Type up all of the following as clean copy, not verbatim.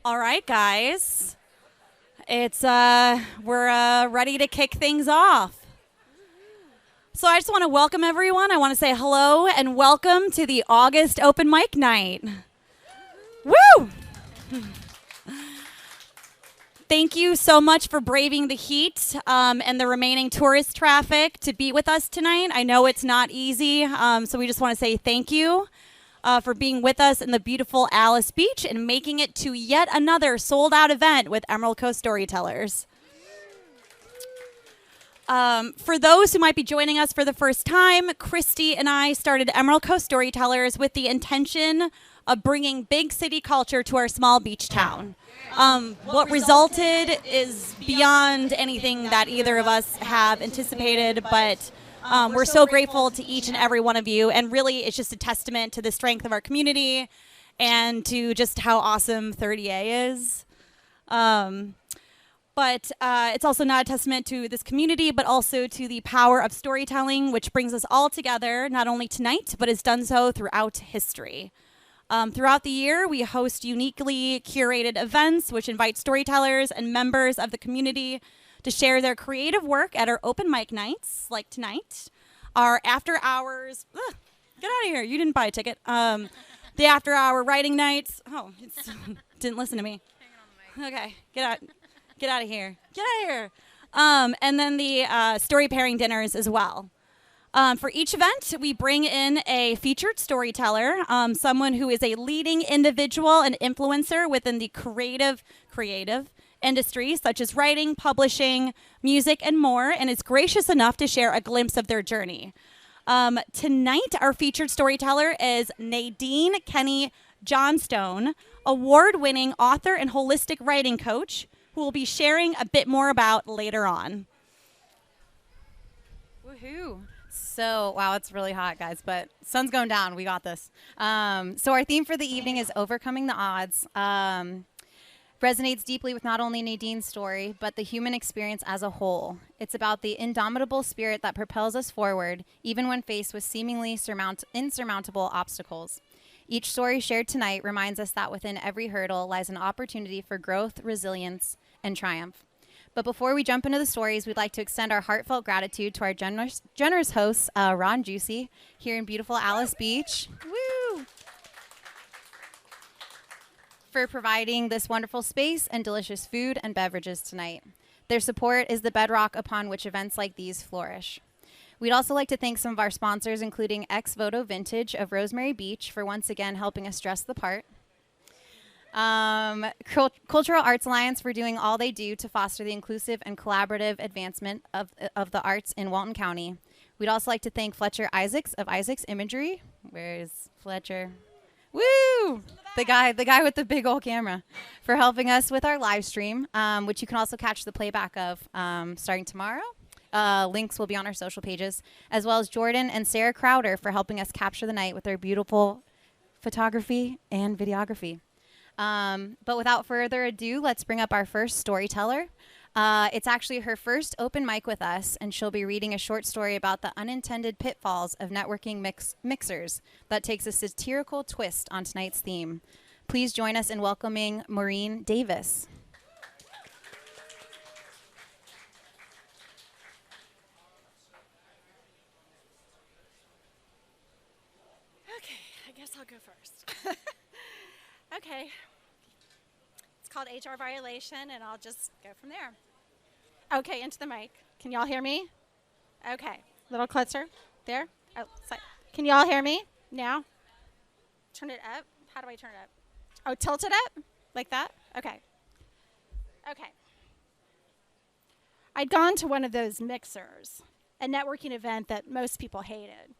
All right, guys. It's we're ready to kick things off. So I just want to welcome everyone. I want to say hello and welcome to the August open mic night. Woo! Thank you so much for braving the heat and the remaining tourist traffic to be with us tonight. I know it's not easy, so we just want to say thank you for being with us in the beautiful Alys Beach and making it to yet another sold-out event with Emerald Coast Storytellers. For those who might be joining us for the first time, Christy and I started Emerald Coast Storytellers with the intention of bringing big city culture to our small beach town. What resulted is beyond anything that either of us have anticipated, but we're so grateful to each and every one of you, and really it's just a testament to the strength of our community and to just how awesome 30A is. But it's also not a testament to this community, but also to the power of storytelling, which brings us all together, not only tonight, but has done so throughout history. Throughout the year, we host uniquely curated events, which invite storytellers and members of the community to share their creative work at our open mic nights, like tonight. Our after hours, get out of here, you didn't buy a ticket. The after hour writing nights, didn't listen to me. Okay, get out of here. And then the story pairing dinners as well. For each event, we bring in a featured storyteller, someone who is a leading individual and influencer within the creative industry, such as writing, publishing, music, and more, and is gracious enough to share a glimpse of their journey. Tonight, our featured storyteller is Nadine Kenny Johnstone, award-winning author and holistic writing coach, who we'll be sharing a bit more about later on. Woohoo! So, wow, it's really hot, guys, but sun's going down. We got this. So our theme for the evening is Overcoming the Odds. Resonates deeply with not only Nadine's story, but the human experience as a whole. It's about the indomitable spirit that propels us forward, even when faced with seemingly insurmountable obstacles. Each story shared tonight reminds us that within every hurdle lies an opportunity for growth, resilience, and triumph. But before we jump into the stories, we'd like to extend our heartfelt gratitude to our generous hosts, Ron Juicy, here in beautiful Alys Beach. Woo! For providing this wonderful space and delicious food and beverages tonight. Their support is the bedrock upon which events like these flourish. We'd also like to thank some of our sponsors, including Ex Voto Vintage of Rosemary Beach, for once again helping us dress the part. Cultural Arts Alliance for doing all they do to foster the inclusive and collaborative advancement of the arts in Walton County. We'd also like to thank Fletcher Isaacs of Isaacs Imagery. Where's Fletcher? Woo! The guy with the big old camera, for helping us with our live stream, which you can also catch the playback of starting tomorrow. Links will be on our social pages, as well as Jordan and Sarah Crowder for helping us capture the night with their beautiful photography and videography. But without further ado, let's bring up our first storyteller. It's actually her first open mic with us, and she'll be reading a short story about the unintended pitfalls of networking mixers that takes a satirical twist on tonight's theme. Please join us in welcoming Maureen Davis. Okay, I guess I'll go first. Okay. It's called HR Violation, and I'll just go from there. Okay, into the mic. Can y'all hear me? Okay, a little closer. There? Oh, sorry. Can y'all hear me now? Turn it up. How do I turn it up? Oh, tilt it up? Like that? Okay. Okay. I'd gone to one of those mixers, a networking event that most people hated.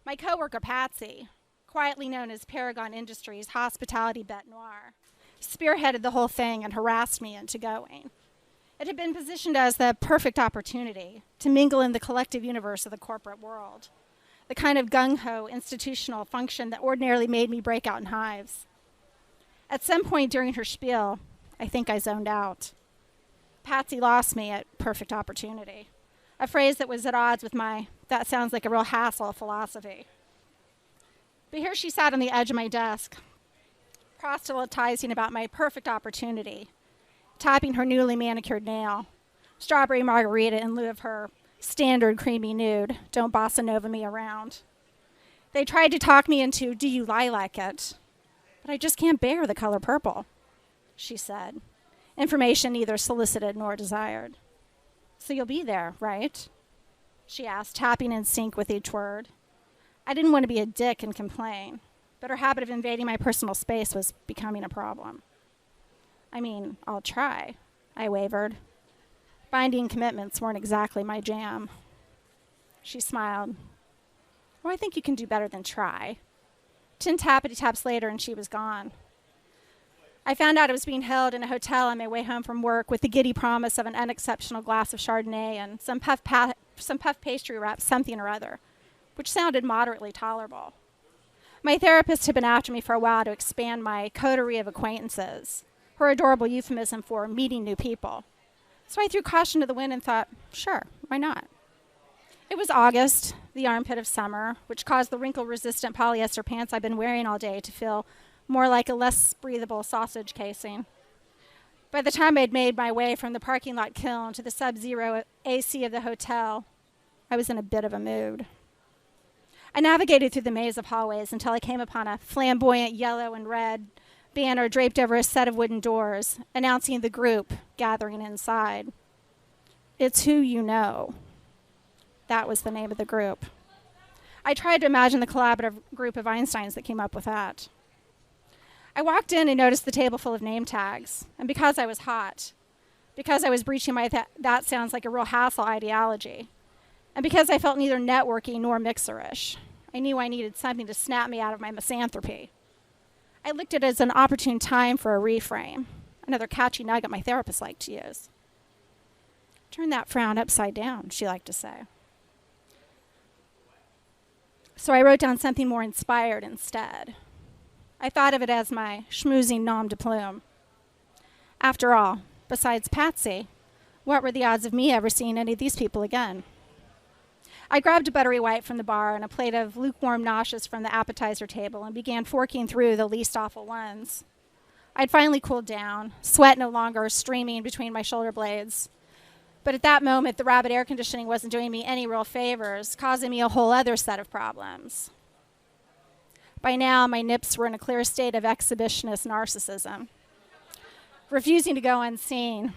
My coworker, Patsy, quietly known as Paragon Industries Hospitality Bête Noire, spearheaded the whole thing and harassed me into going. It had been positioned as the perfect opportunity to mingle in the collective universe of the corporate world, the kind of gung-ho institutional function that ordinarily made me break out in hives. At some point during her spiel, I think I zoned out. Patsy lost me at perfect opportunity, a phrase that was at odds with my "that sounds like a real hassle" philosophy. But here she sat on the edge of my desk, proselytizing about my perfect opportunity, tapping her newly manicured nail, strawberry margarita in lieu of her standard creamy nude, don't bossa nova me around. They tried to talk me into, do you lilac it? But I just can't bear the color purple, she said. Information neither solicited nor desired. So you'll be there, right? She asked, tapping in sync with each word. I didn't want to be a dick and complain, but her habit of invading my personal space was becoming a problem. I mean, I'll try, I wavered. Binding commitments weren't exactly my jam. She smiled. Well, I think you can do better than try. 10 tappity taps later, and she was gone. I found out I was being held in a hotel on my way home from work with the giddy promise of an unexceptional glass of Chardonnay and some puff pastry wrap something or other, which sounded moderately tolerable. My therapist had been after me for a while to expand my coterie of acquaintances, her adorable euphemism for meeting new people. So I threw caution to the wind and thought, sure, why not? It was August, the armpit of summer, which caused the wrinkle-resistant polyester pants I've been wearing all day to feel more like a less breathable sausage casing. By the time I'd made my way from the parking lot kiln to the sub-zero AC of the hotel, I was in a bit of a mood. I navigated through the maze of hallways until I came upon a flamboyant yellow and red banner draped over a set of wooden doors, announcing the group gathering inside. It's Who You Know. That was the name of the group. I tried to imagine the collaborative group of Einsteins that came up with that. I walked in and noticed the table full of name tags, and because I was hot, because I was breaching my that sounds like a real hassle ideology, and because I felt neither networky nor mixerish, I knew I needed something to snap me out of my misanthropy. I looked at it as an opportune time for a reframe, another catchy nugget my therapist liked to use. Turn that frown upside down, she liked to say. So I wrote down something more inspired instead. I thought of it as my schmoozing nom de plume. After all, besides Patsy, what were the odds of me ever seeing any of these people again? I grabbed a buttery white from the bar and a plate of lukewarm noshes from the appetizer table and began forking through the least awful ones. I'd finally cooled down, sweat no longer streaming between my shoulder blades. But at that moment, the rabid air conditioning wasn't doing me any real favors, causing me a whole other set of problems. By now, my nips were in a clear state of exhibitionist narcissism, refusing to go unseen,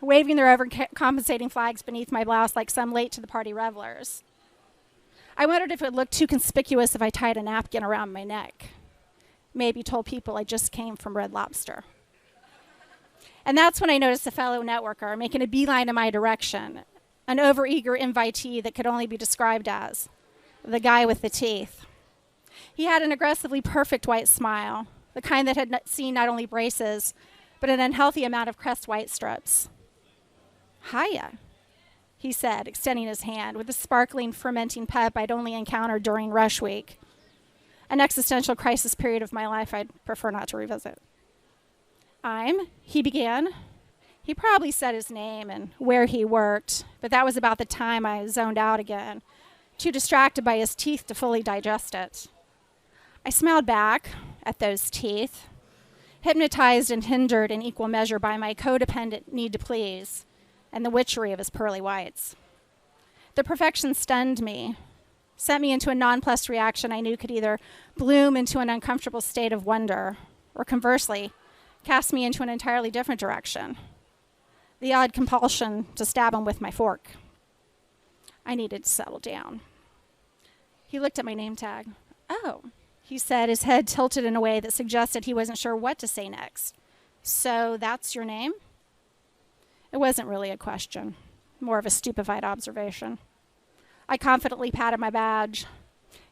waving their overcompensating flags beneath my blouse like some late-to-the-party revelers. I wondered if it would look too conspicuous if I tied a napkin around my neck. Maybe told people I just came from Red Lobster. And that's when I noticed a fellow networker making a beeline in my direction, an overeager invitee that could only be described as the guy with the teeth. He had an aggressively perfect white smile, the kind that had seen not only braces, but an unhealthy amount of crest white strips. Hiya, he said, extending his hand with the sparkling, fermenting pep I'd only encountered during rush week, an existential crisis period of my life I'd prefer not to revisit. He began. He probably said his name and where he worked, but that was about the time I zoned out again, too distracted by his teeth to fully digest it. I smiled back at those teeth, hypnotized and hindered in equal measure by my codependent need to please and the witchery of his pearly whites. The perfection stunned me, sent me into a nonplussed reaction I knew could either bloom into an uncomfortable state of wonder or conversely cast me into an entirely different direction, the odd compulsion to stab him with my fork. I needed to settle down. He looked at my name tag. Oh, he said, his head tilted in a way that suggested he wasn't sure what to say next. So that's your name? It wasn't really a question, more of a stupefied observation. I confidently patted my badge.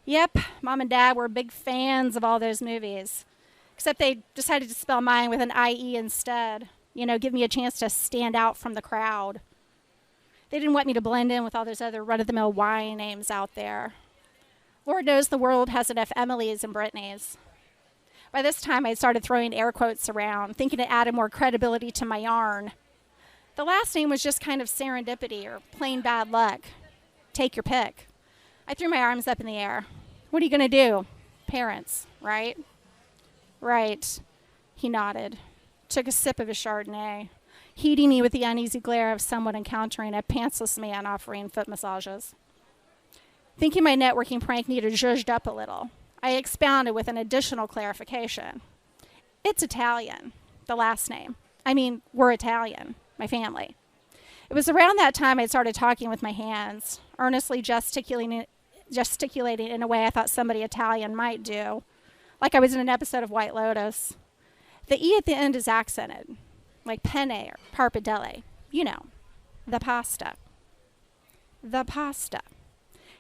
Yep, Mom and Dad were big fans of all those movies, except they decided to spell mine with an IE instead. Give me a chance to stand out from the crowd. They didn't want me to blend in with all those other run-of-the-mill Y names out there. Lord knows the world has enough Emilys and Britneys. By this time, I'd started throwing air quotes around, thinking it added more credibility to my yarn. The last name was just kind of serendipity or plain bad luck. Take your pick. I threw my arms up in the air. What are you going to do? Parents, right? Right. He nodded, took a sip of his Chardonnay, heating me with the uneasy glare of someone encountering a pantsless man offering foot massages. Thinking my networking prank needed zhuzhed up a little, I expounded with an additional clarification. It's Italian, the last name. I mean, we're Italian, my family. It was around that time I'd started talking with my hands, earnestly gesticulating in a way I thought somebody Italian might do, like I was in an episode of White Lotus. The E at the end is accented, like penne or pappardelle. You know, the pasta. The pasta.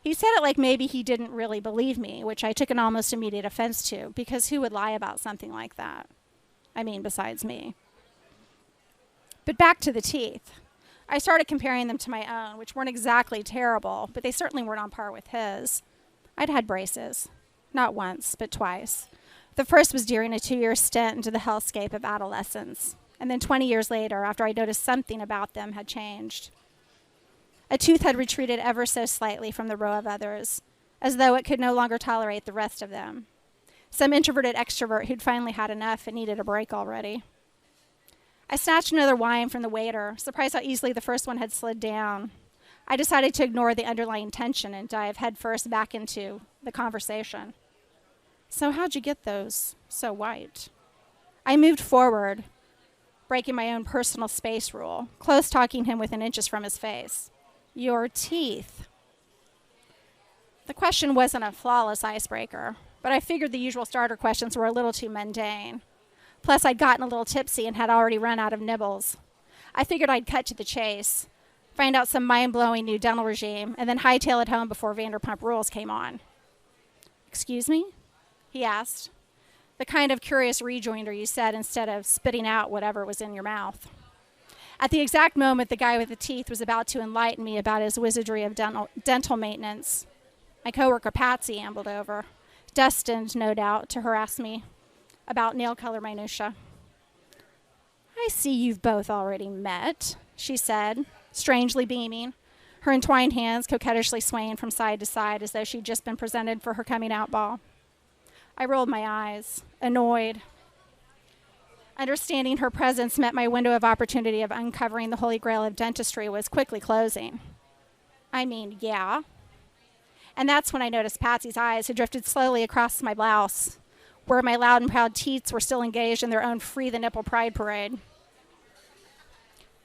He said it like maybe he didn't really believe me, which I took an almost immediate offense to, because who would lie about something like that? I mean, besides me. But back to the teeth. I started comparing them to my own, which weren't exactly terrible, but they certainly weren't on par with his. I'd had braces. Not once, but twice. The first was during a 2-year stint into the hellscape of adolescence, and then 20 years later, after I noticed something about them had changed. A tooth had retreated ever so slightly from the row of others, as though it could no longer tolerate the rest of them. Some introverted extrovert who'd finally had enough and needed a break already. I snatched another wine from the waiter, surprised how easily the first one had slid down. I decided to ignore the underlying tension and dive headfirst back into the conversation. So how'd you get those so white? I moved forward, breaking my own personal space rule, close talking him within inches from his face. Your teeth. The question wasn't a flawless icebreaker, but I figured the usual starter questions were a little too mundane. Plus, I'd gotten a little tipsy and had already run out of nibbles. I figured I'd cut to the chase, find out some mind-blowing new dental regime, and then hightail it home before Vanderpump Rules came on. Excuse me? He asked. The kind of curious rejoinder you said instead of spitting out whatever was in your mouth. At the exact moment the guy with the teeth was about to enlighten me about his wizardry of dental maintenance, my coworker Patsy ambled over, destined, no doubt, to harass me about nail color minutia. I see you've both already met, she said, strangely beaming, her entwined hands coquettishly swaying from side to side as though she'd just been presented for her coming-out ball. I rolled my eyes, annoyed. Understanding her presence meant my window of opportunity of uncovering the holy grail of dentistry was quickly closing. I mean, yeah. And that's when I noticed Patsy's eyes had drifted slowly across my blouse, where my loud and proud teats were still engaged in their own Free the Nipple Pride parade.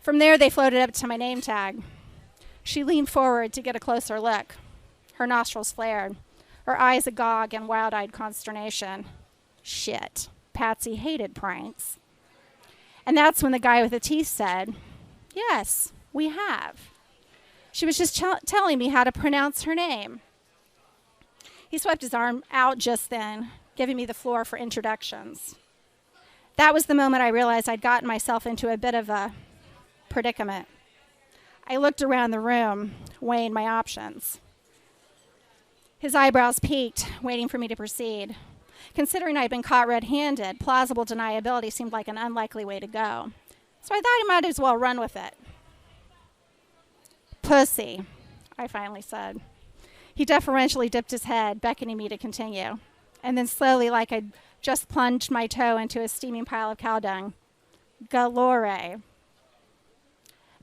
From there, they floated up to my name tag. She leaned forward to get a closer look. Her nostrils flared, her eyes agog in wild-eyed consternation. Shit, Patsy hated pranks. And that's when the guy with the teeth said, yes, we have. She was just telling me how to pronounce her name. He swept his arm out just then, giving me the floor for introductions. That was the moment I realized I'd gotten myself into a bit of a predicament. I looked around the room, weighing my options. His eyebrows peaked, waiting for me to proceed. Considering I'd been caught red-handed, plausible deniability seemed like an unlikely way to go. So I thought I might as well run with it. Pussy, I finally said. He deferentially dipped his head, beckoning me to continue. And then slowly, like I'd just plunged my toe into a steaming pile of cow dung. Galore.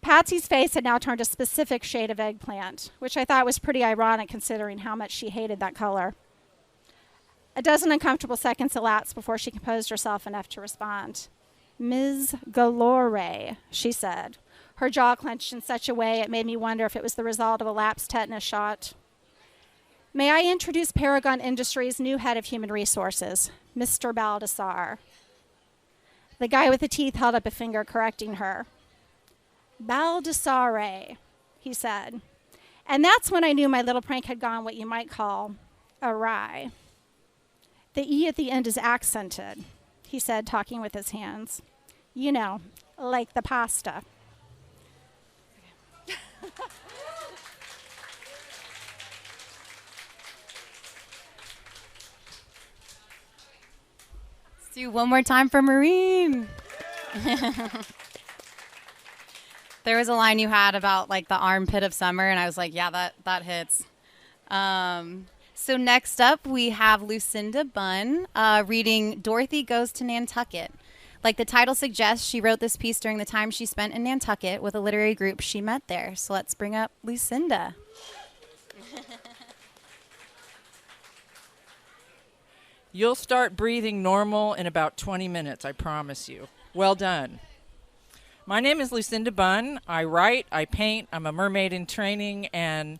Patsy's face had now turned a specific shade of eggplant, which I thought was pretty ironic considering how much she hated that color. A dozen uncomfortable seconds elapsed before she composed herself enough to respond. Ms. Galore, she said, her jaw clenched in such a way it made me wonder if it was the result of a lapsed tetanus shot. May I introduce Paragon Industries' new head of human resources, Mr. Baldassar. The guy with the teeth held up a finger, correcting her. Baldassare, he said. And that's when I knew my little prank had gone what you might call awry. The E at the end is accented, he said, talking with his hands. You know, like the pasta. Let's do one more time for Maureen. There was a line you had about like the armpit of summer, and I was like, yeah, that hits. So next up, we have Lucinda Bunn reading Dorothy Goes to Nantucket. Like the title suggests, she wrote this piece during the time she spent in Nantucket with a literary group she met there. So let's bring up Lucinda. You'll start breathing normal in about 20 minutes, I promise you. Well done. My name is Lucinda Bunn. I write, I paint, I'm a mermaid in training, and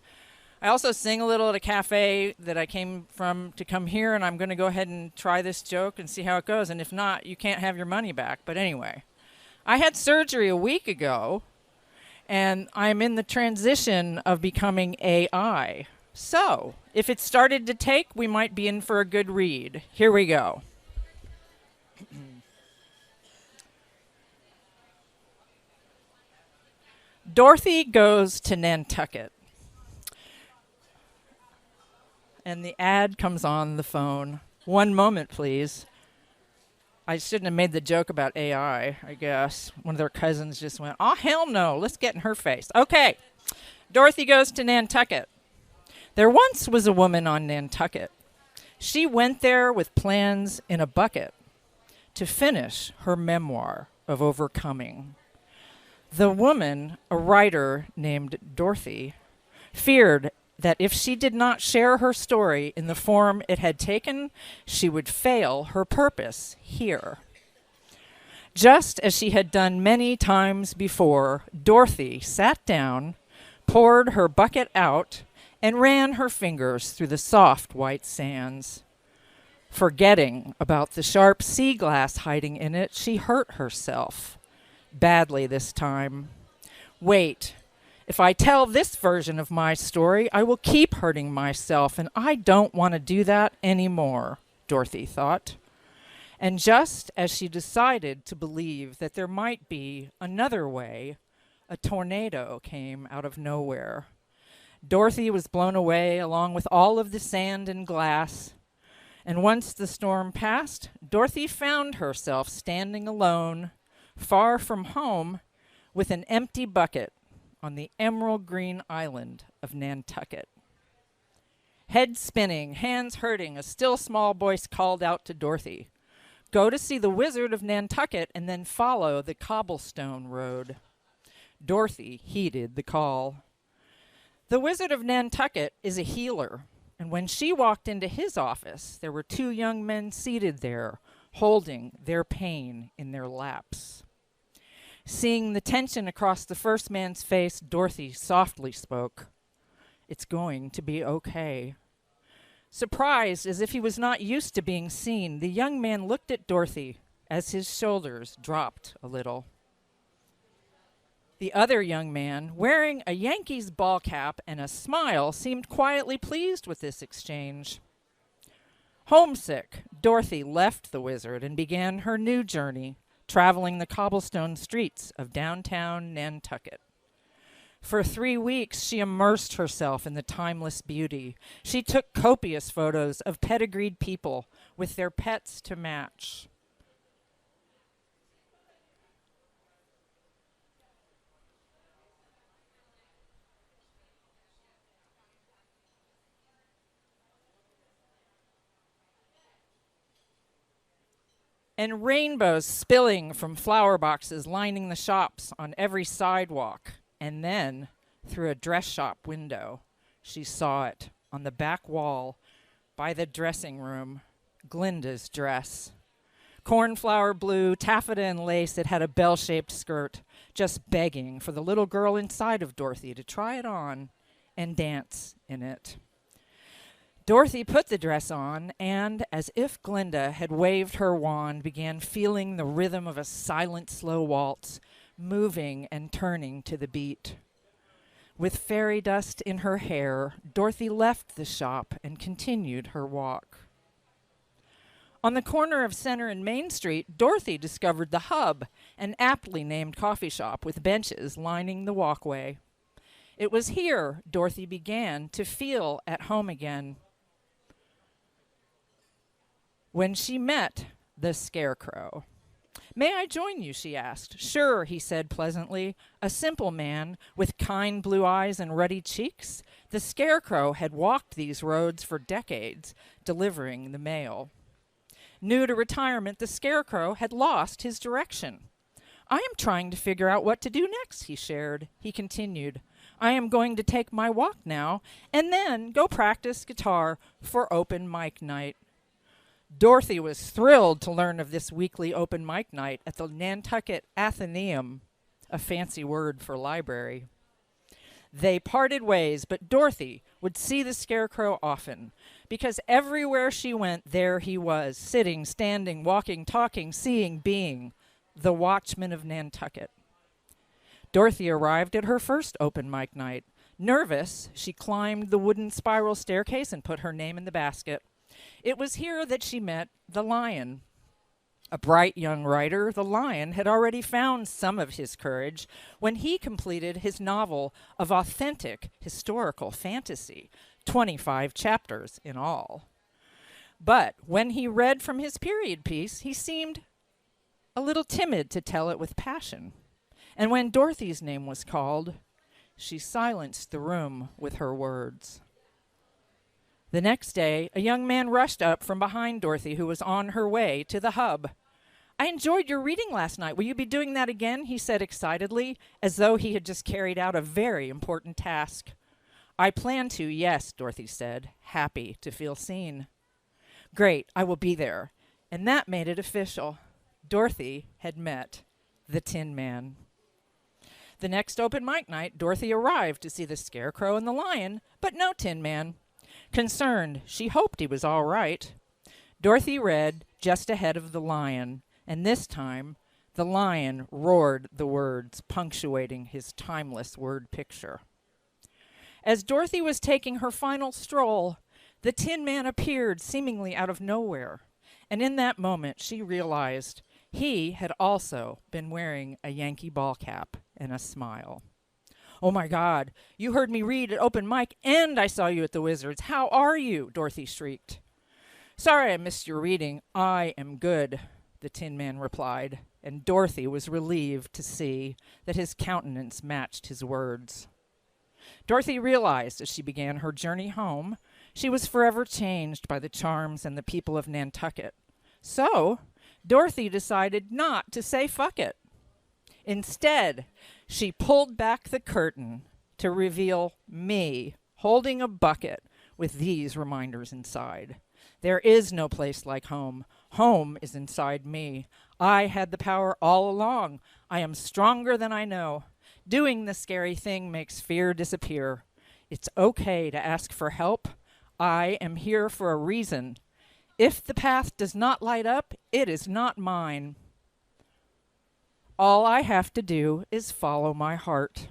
I also sing a little at a cafe that I came from to come here, and I'm going to go ahead and try this joke and see how it goes, and if not, you can't have your money back. But anyway, I had surgery a week ago, and I'm in the transition of becoming AI. So, if it started to take, we might be in for a good read. Here we go. Dorothy goes to Nantucket. And the ad comes on the phone. One moment, please. I shouldn't have made the joke about AI, I guess. One of their cousins just went, oh, hell no, let's get in her face. Okay, Dorothy goes to Nantucket. There once was a woman on Nantucket. She went there with plans in a bucket to finish her memoir of overcoming. The woman, a writer named Dorothy, feared that if she did not share her story in the form it had taken, she would fail her purpose here. Just as she had done many times before, Dorothy sat down, poured her bucket out, and ran her fingers through the soft white sands. Forgetting about the sharp sea glass hiding in it, she hurt herself. Badly this time. Wait, if I tell this version of my story, I will keep hurting myself, and I don't want to do that anymore, Dorothy thought. And just as she decided to believe that there might be another way, a tornado came out of nowhere. Dorothy was blown away along with all of the sand and glass. And once the storm passed, Dorothy found herself standing alone, far from home, with an empty bucket on the emerald green island of Nantucket. Head spinning, hands hurting, a still small voice called out to Dorothy, "Go to see the Wizard of Nantucket and then follow the cobblestone road." Dorothy heeded the call. The Wizard of Nantucket is a healer, and when she walked into his office, there were two young men seated there, holding their pain in their laps. Seeing the tension across the first man's face, Dorothy softly spoke, "It's going to be okay." Surprised as if he was not used to being seen, the young man looked at Dorothy as his shoulders dropped a little. The other young man, wearing a Yankees ball cap and a smile, seemed quietly pleased with this exchange. Homesick, Dorothy left the wizard and began her new journey, traveling the cobblestone streets of downtown Nantucket. For 3 weeks, she immersed herself in the timeless beauty. She took copious photos of pedigreed people with their pets to match. And rainbows spilling from flower boxes lining the shops on every sidewalk. And then, through a dress shop window, she saw it on the back wall by the dressing room, Glinda's dress. Cornflower blue, taffeta and lace, it had a bell-shaped skirt, just begging for the little girl inside of Dorothy to try it on and dance in it. Dorothy put the dress on and, as if Glinda had waved her wand, began feeling the rhythm of a silent, slow waltz, moving and turning to the beat. With fairy dust in her hair, Dorothy left the shop and continued her walk. On the corner of Center and Main Street, Dorothy discovered the Hub, an aptly named coffee shop with benches lining the walkway. It was here Dorothy began to feel at home again. When she met the Scarecrow. "May I join you?" she asked. "Sure," he said pleasantly. A simple man with kind blue eyes and ruddy cheeks, the Scarecrow had walked these roads for decades, delivering the mail. New to retirement, the Scarecrow had lost his direction. I am trying to figure out what to do next, he shared. He continued, I am going to take my walk now and then go practice guitar for open mic night. Dorothy was thrilled to learn of this weekly open mic night at the Nantucket Athenaeum, a fancy word for library. They parted ways, but Dorothy would see the Scarecrow often, because everywhere she went, there he was, sitting, standing, walking, talking, seeing, being, the watchman of Nantucket. Dorothy arrived at her first open mic night. Nervous, she climbed the wooden spiral staircase and put her name in the basket. It was here that she met the Lion. A bright young writer, the Lion had already found some of his courage when he completed his novel of authentic historical fantasy, 25 chapters in all. But when he read from his period piece, he seemed a little timid to tell it with passion. And when Dorothy's name was called, she silenced the room with her words. The next day, a young man rushed up from behind Dorothy, who was on her way to the hub. I enjoyed your reading last night. Will you be doing that again? He said excitedly, as though he had just carried out a very important task. I plan to, yes, Dorothy said, happy to feel seen. Great, I will be there. And that made it official. Dorothy had met the Tin Man. The next open mic night, Dorothy arrived to see the Scarecrow and the Lion, but no Tin Man. Concerned, she hoped he was all right. Dorothy read just ahead of the Lion, and this time the Lion roared the words, punctuating his timeless word picture. As Dorothy was taking her final stroll, the Tin Man appeared seemingly out of nowhere, and in that moment she realized he had also been wearing a Yankee ball cap and a smile. Oh my God, you heard me read at open mic and I saw you at the Wizards. How are you? Dorothy shrieked. Sorry I missed your reading. I am good, the Tin Man replied, and Dorothy was relieved to see that his countenance matched his words. Dorothy realized as she began her journey home, she was forever changed by the charms and the people of Nantucket. So, Dorothy decided not to say fuck it. Instead, she pulled back the curtain to reveal me holding a bucket with these reminders inside. There is no place like home. Home is inside me. I had the power all along. I am stronger than I know. Doing the scary thing makes fear disappear. It's okay to ask for help. I am here for a reason. If the path does not light up, it is not mine. All I have to do is follow my heart.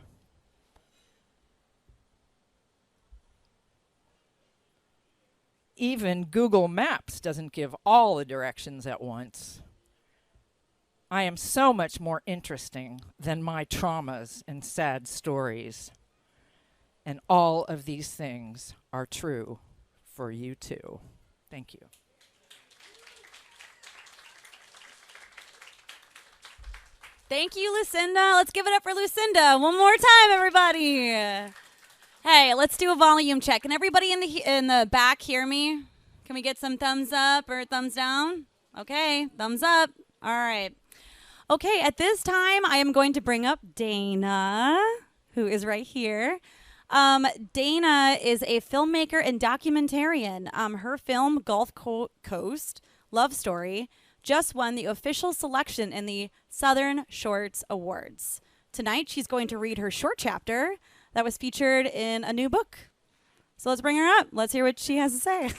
Even Google Maps doesn't give all the directions at once. I am so much more interesting than my traumas and sad stories. And all of these things are true for you too. Thank you. Thank you, Lucinda. Let's give it up for Lucinda one more time, everybody. Hey, let's do a volume check. Can everybody in the back hear me? Can we get some thumbs up or thumbs down? Okay, thumbs up. All right. Okay, at this time, I am going to bring up Dana, who is right here. Dana is a filmmaker and documentarian. Her film, Gulf Coast Love Story, just won the official selection in the Southern Shorts Awards. Tonight, she's going to read her short chapter that was featured in a new book. So let's bring her up. Let's hear what she has to say.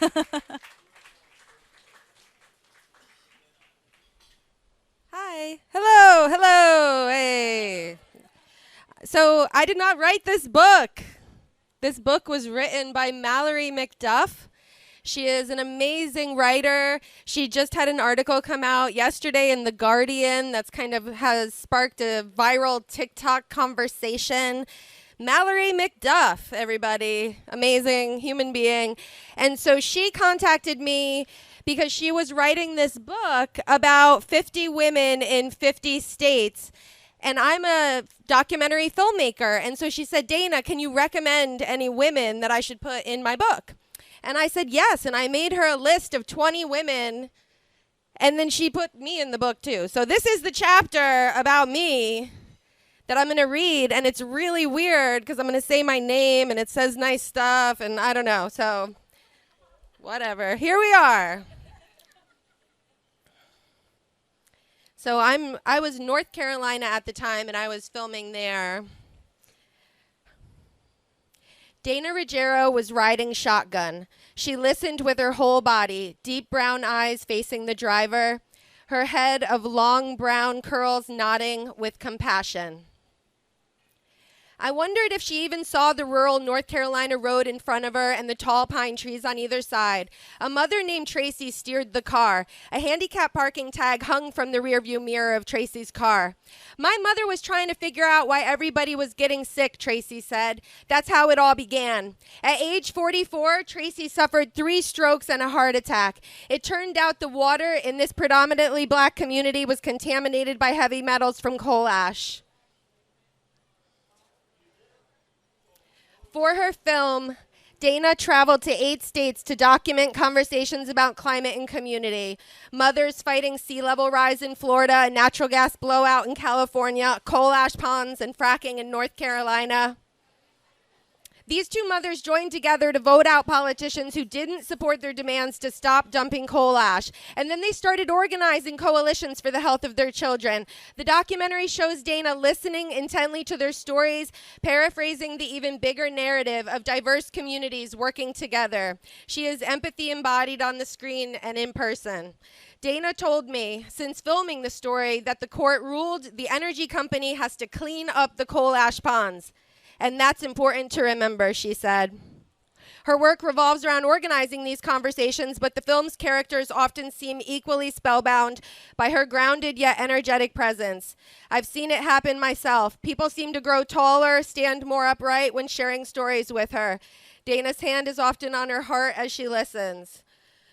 Hi. Hello. Hey. So I did not write this book. This book was written by Mallory McDuff. She is an amazing writer. She just had an article come out yesterday in The Guardian that's kind of has sparked a viral TikTok conversation. Mallory McDuff, everybody. Amazing human being. And so she contacted me because she was writing this book about 50 women in 50 states. And I'm a documentary filmmaker. And so she said, Dana, can you recommend any women that I should put in my book? And I said, yes. And I made her a list of 20 women And then she put me in the book too. So this is the chapter about me that I'm going to read, and it's really weird because I'm going to say my name and it says nice stuff and I don't know. So whatever. Here we are. So I was in North Carolina at the time, and I was filming there. Dana Ruggiero was riding shotgun. She listened with her whole body, deep brown eyes facing the driver, her head of long brown curls nodding with compassion. I wondered if she even saw the rural North Carolina road in front of her and the tall pine trees on either side. A mother named Tracy steered the car. A handicap parking tag hung from the rearview mirror of Tracy's car. My mother was trying to figure out why everybody was getting sick, Tracy said. That's how it all began. At age 44, Tracy suffered 3 strokes and a heart attack. It turned out the water in this predominantly black community was contaminated by heavy metals from coal ash. For her film, Dana traveled to 8 states to document conversations about climate and community. Mothers fighting sea level rise in Florida, a natural gas blowout in California, coal ash ponds and fracking in North Carolina. These 2 mothers joined together to vote out politicians who didn't support their demands to stop dumping coal ash. And then they started organizing coalitions for the health of their children. The documentary shows Dana listening intently to their stories, paraphrasing the even bigger narrative of diverse communities working together. She is empathy embodied on the screen and in person. Dana told me, since filming the story, that the court ruled the energy company has to clean up the coal ash ponds. And that's important to remember, she said. Her work revolves around organizing these conversations, but the film's characters often seem equally spellbound by her grounded yet energetic presence. I've seen it happen myself. People seem to grow taller, stand more upright when sharing stories with her. Dana's hand is often on her heart as she listens.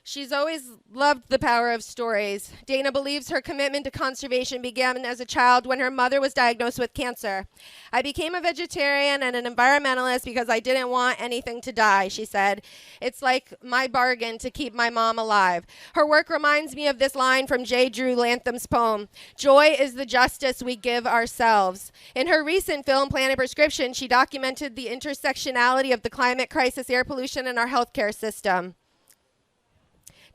She's always loved the power of stories. Dana believes her commitment to conservation began as a child when her mother was diagnosed with cancer. I became a vegetarian and an environmentalist because I didn't want anything to die, she said. It's like my bargain to keep my mom alive. Her work reminds me of this line from J. Drew Lantham's poem, "Joy is the justice we give ourselves." In her recent film, Planet Prescription, she documented the intersectionality of the climate crisis, air pollution, and our healthcare system.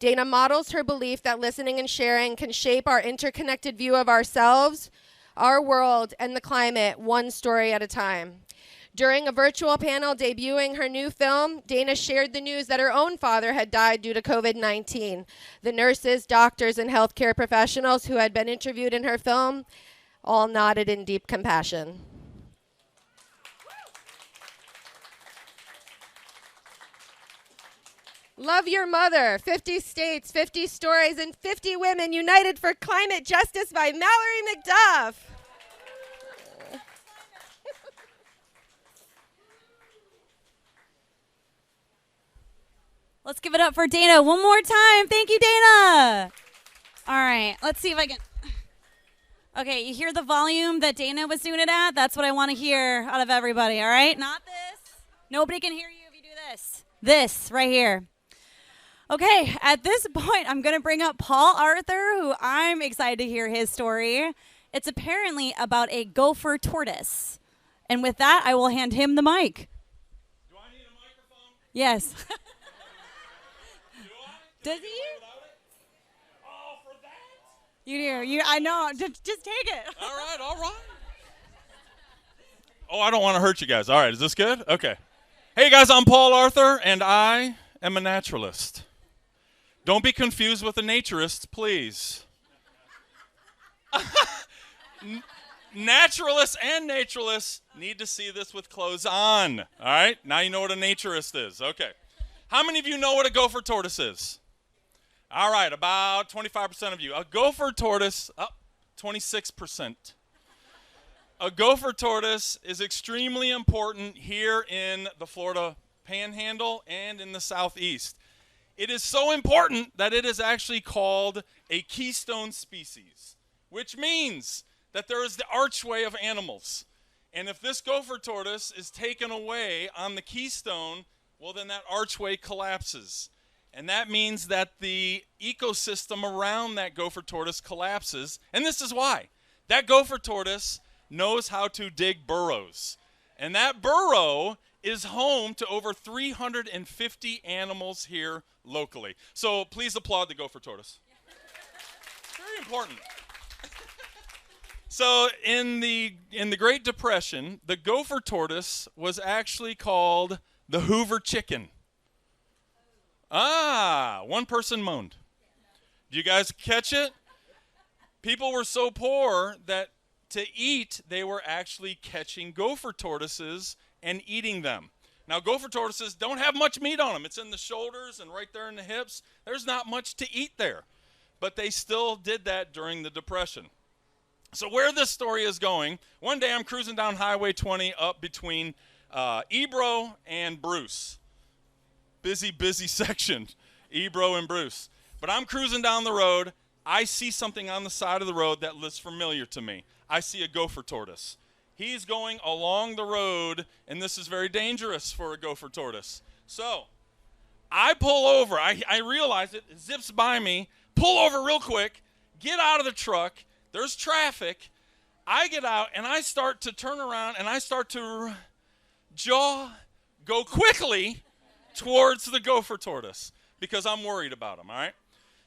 Dana models her belief that listening and sharing can shape our interconnected view of ourselves, our world, and the climate, one story at a time. During a virtual panel debuting her new film, Dana shared the news that her own father had died due to COVID-19. The nurses, doctors, and healthcare professionals who had been interviewed in her film all nodded in deep compassion. Love Your Mother, 50 States, 50 Stories, and 50 Women United for Climate Justice by Mallory McDuff. Let's give it up for Dana one more time. Thank you, Dana. All right, let's see if I can. Okay, you hear the volume that Dana was doing it at? That's what I want to hear out of everybody, all right? Not this. Nobody can hear you if you do this. This right here. Okay, at this point, I'm going to bring up Paul Arthur, who I'm excited to hear his story. It's apparently about a gopher tortoise. And with that, I will hand him the mic. Do I need a microphone? Yes. Do I? Does he? Oh, for that? I know. Just take it. All right. Oh, I don't want to hurt you guys. All right, is this good? Okay. Hey, guys, I'm Paul Arthur, and I am a naturalist. Don't be confused with a naturist, please. Naturalists and naturalists need to see this with clothes on. All right? Now you know what a naturist is. Okay. How many of you know what a gopher tortoise is? All right, about 25% of you. A gopher tortoise, 26%. A gopher tortoise is extremely important here in the Florida Panhandle and in the Southeast. It is so important that it is actually called a keystone species, which means that there is the archway of animals. And if this gopher tortoise is taken away on the keystone, well, then that archway collapses. And that means that the ecosystem around that gopher tortoise collapses. And this is why. That gopher tortoise knows how to dig burrows. And that burrow is home to over 350 animals here locally. So please applaud the gopher tortoise. Very important. So in the Great Depression, the gopher tortoise was actually called the Hoover chicken. One person moaned. Do you guys catch it? People were so poor that to eat, they were actually catching gopher tortoises and eating them. Now, gopher tortoises don't have much meat on them. It's in the shoulders and right there in the hips. There's not much to eat there. But they still did that during the Depression. So where this story is going, one day I'm cruising down Highway 20 up between Ebro and Bruce. Busy section, Ebro and Bruce. But I'm cruising down the road. I see something on the side of the road that looks familiar to me. I see a gopher tortoise. He's going along the road, and this is very dangerous for a gopher tortoise. So I pull over. I realize it zips by me. Pull over real quick. Get out of the truck. There's traffic. I get out, and I start to turn around, and I start to go quickly towards the gopher tortoise because I'm worried about him, all right?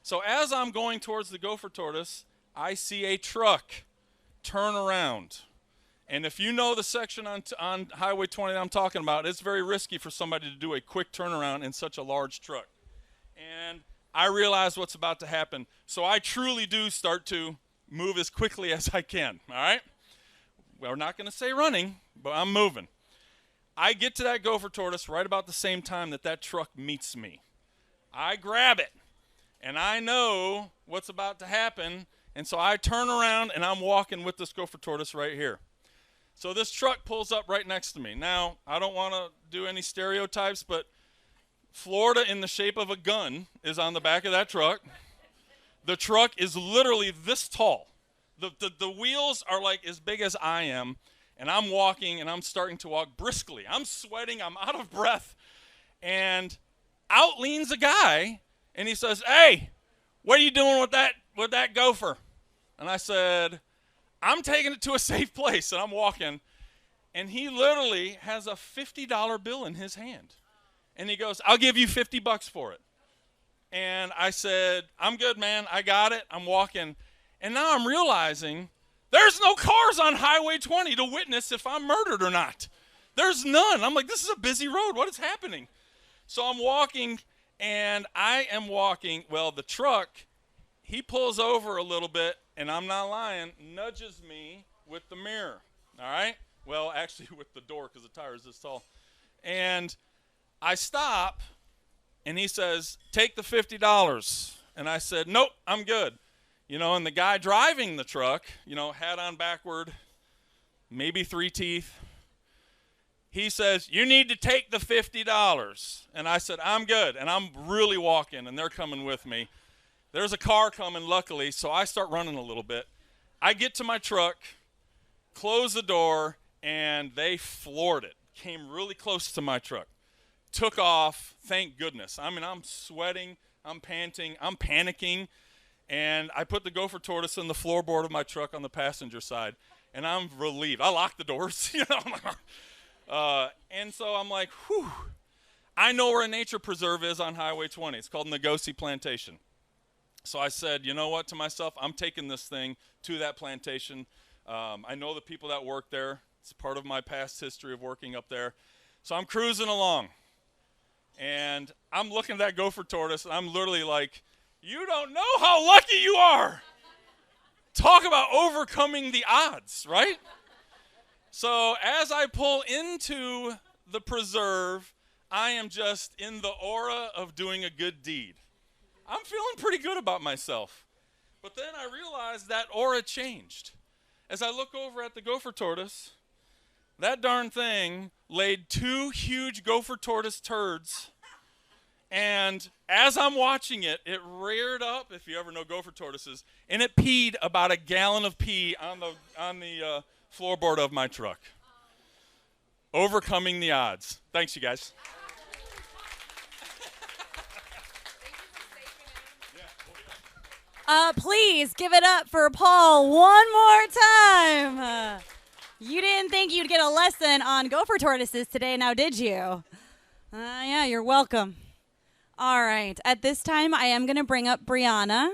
So as I'm going towards the gopher tortoise, I see a truck turn around. And if you know the section on Highway 20 that I'm talking about, it's very risky for somebody to do a quick turnaround in such a large truck. And I realize what's about to happen. So I truly do start to move as quickly as I can, all right? We're not going to say running, but I'm moving. I get to that gopher tortoise right about the same time that truck meets me. I grab it, and I know what's about to happen, and so I turn around, and I'm walking with this gopher tortoise right here. So this truck pulls up right next to me. Now, I don't want to do any stereotypes, but Florida in the shape of a gun is on the back of that truck. The truck is literally this tall. The wheels are like as big as I am. And I'm walking, and I'm starting to walk briskly. I'm sweating. I'm out of breath. And out leans a guy, and he says, "Hey, what are you doing with that gopher?" And I said, "I'm taking it to a safe place." And I'm walking. And he literally has a $50 bill in his hand. And he goes, "I'll give you $50 for it." And I said, "I'm good, man. I got it." I'm walking. And now I'm realizing there's no cars on Highway 20 to witness if I'm murdered or not. There's none. I'm like, this is a busy road. What is happening? So I'm walking, and I am walking. Well, the truck, he pulls over a little bit, and I'm not lying, nudges me with the mirror. All right? Well, actually with the door because the tire is this tall. And I stop, and he says, "Take the $50. And I said, "Nope, I'm good." You know, and the guy driving the truck, you know, hat on backward, maybe 3 teeth. He says, "You need to take the $50. And I said, "I'm good." And I'm really walking, and they're coming with me. There's a car coming, luckily, so I start running a little bit. I get to my truck, close the door, and they floored it. Came really close to my truck. Took off, thank goodness. I mean, I'm sweating, I'm panting, I'm panicking. And I put the gopher tortoise in the floorboard of my truck on the passenger side, and I'm relieved. I locked the doors, you know. And so I'm like, whew. I know where a nature preserve is on Highway 20. It's called Ngozi Plantation. So I said, you know what, to myself, I'm taking this thing to that plantation. I know the people that work there. It's part of my past history of working up there. So I'm cruising along, and I'm looking at that gopher tortoise, and I'm literally like, you don't know how lucky you are. Talk about overcoming the odds, right? So as I pull into the preserve, I am just in the aura of doing a good deed. I'm feeling pretty good about myself. But then I realized that aura changed. As I look over at the gopher tortoise, that darn thing laid 2 huge gopher tortoise turds. And as I'm watching it, it reared up, if you ever know gopher tortoises, and it peed about a gallon of pee on the floorboard of my truck. Overcoming the odds. Thanks, you guys. Please give it up for Paul one more time. You didn't think you'd get a lesson on gopher tortoises today, now did you? Yeah, you're welcome. All right. At this time, I am going to bring up Brianna.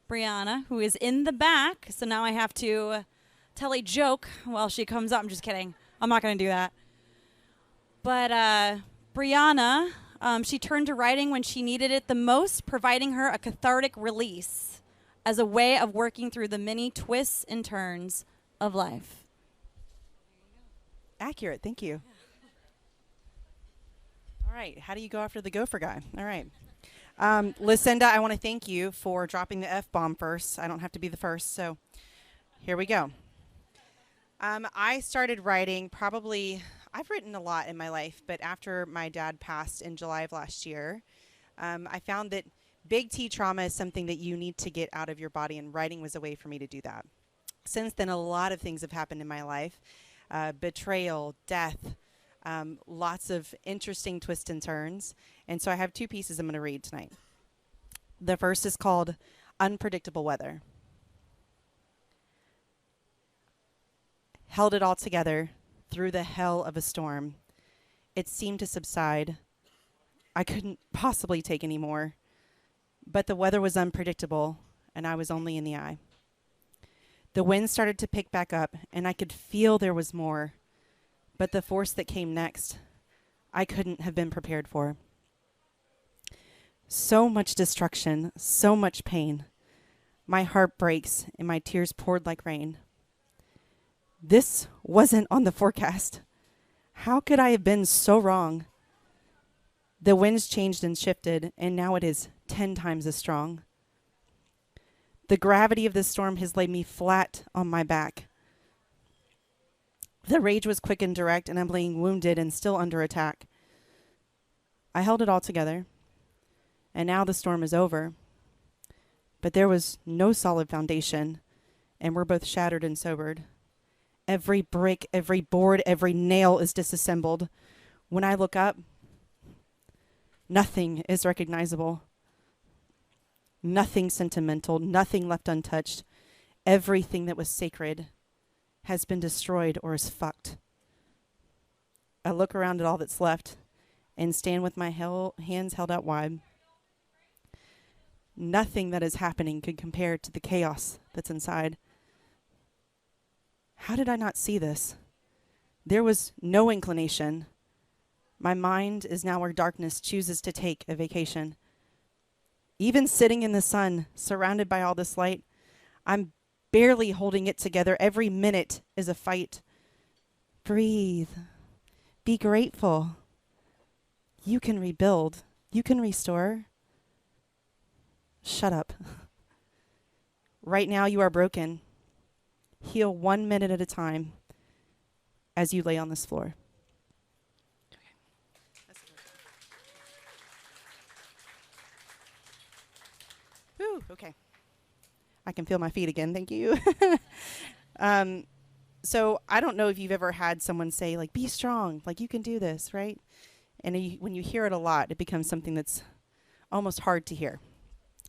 Brianna, who is in the back. So now I have to tell a joke while she comes up. I'm just kidding. I'm not going to do that. But Brianna, she turned to writing when she needed it the most, providing her a cathartic release as a way of working through the many twists and turns of life. Accurate. Thank you. All right. How do you go after the gopher guy? All right. Lucinda, I want to thank you for dropping the F-bomb first. I don't have to be the first, so here we go. I started writing I've written a lot in my life, but after my dad passed in July of last year, I found that big T trauma is something that you need to get out of your body, and writing was a way for me to do that. Since then, a lot of things have happened in my life. Betrayal, death, lots of interesting twists and turns. And so I have two pieces I'm going to read tonight. The first is called Unpredictable Weather. Held it all together through the hell of a storm. It seemed to subside. I couldn't possibly take any more. But the weather was unpredictable, and I was only in the eye. The wind started to pick back up, and I could feel there was more. But the force that came next, I couldn't have been prepared for. So much destruction, so much pain. My heart breaks, and my tears poured like rain. This wasn't on the forecast. How could I have been so wrong? The winds changed and shifted, and now it is 10 times as strong. The gravity of this storm has laid me flat on my back. The rage was quick and direct, and I'm laying wounded and still under attack. I held it all together, and now the storm is over. But there was no solid foundation, and we're both shattered and sobered. Every brick, every board, every nail is disassembled. When I look up, nothing is recognizable. Nothing sentimental, nothing left untouched. Everything that was sacred has been destroyed or is fucked. I look around at all that's left and stand with my hands held out wide. Nothing that is happening could compare to the chaos that's inside. How did I not see this? There was no inclination. My mind is now where darkness chooses to take a vacation. Even sitting in the sun, surrounded by all this light, I'm barely holding it together. Every minute is a fight. Breathe. Be grateful. You can rebuild. You can restore. Shut up. Right now you are broken. Heal 1 minute at a time as you lay on this floor. Whew, okay. I can feel my feet again. Thank you. So I don't know if you've ever had someone say, like, be strong, like you can do this, right? And when you hear it a lot, it becomes something that's almost hard to hear.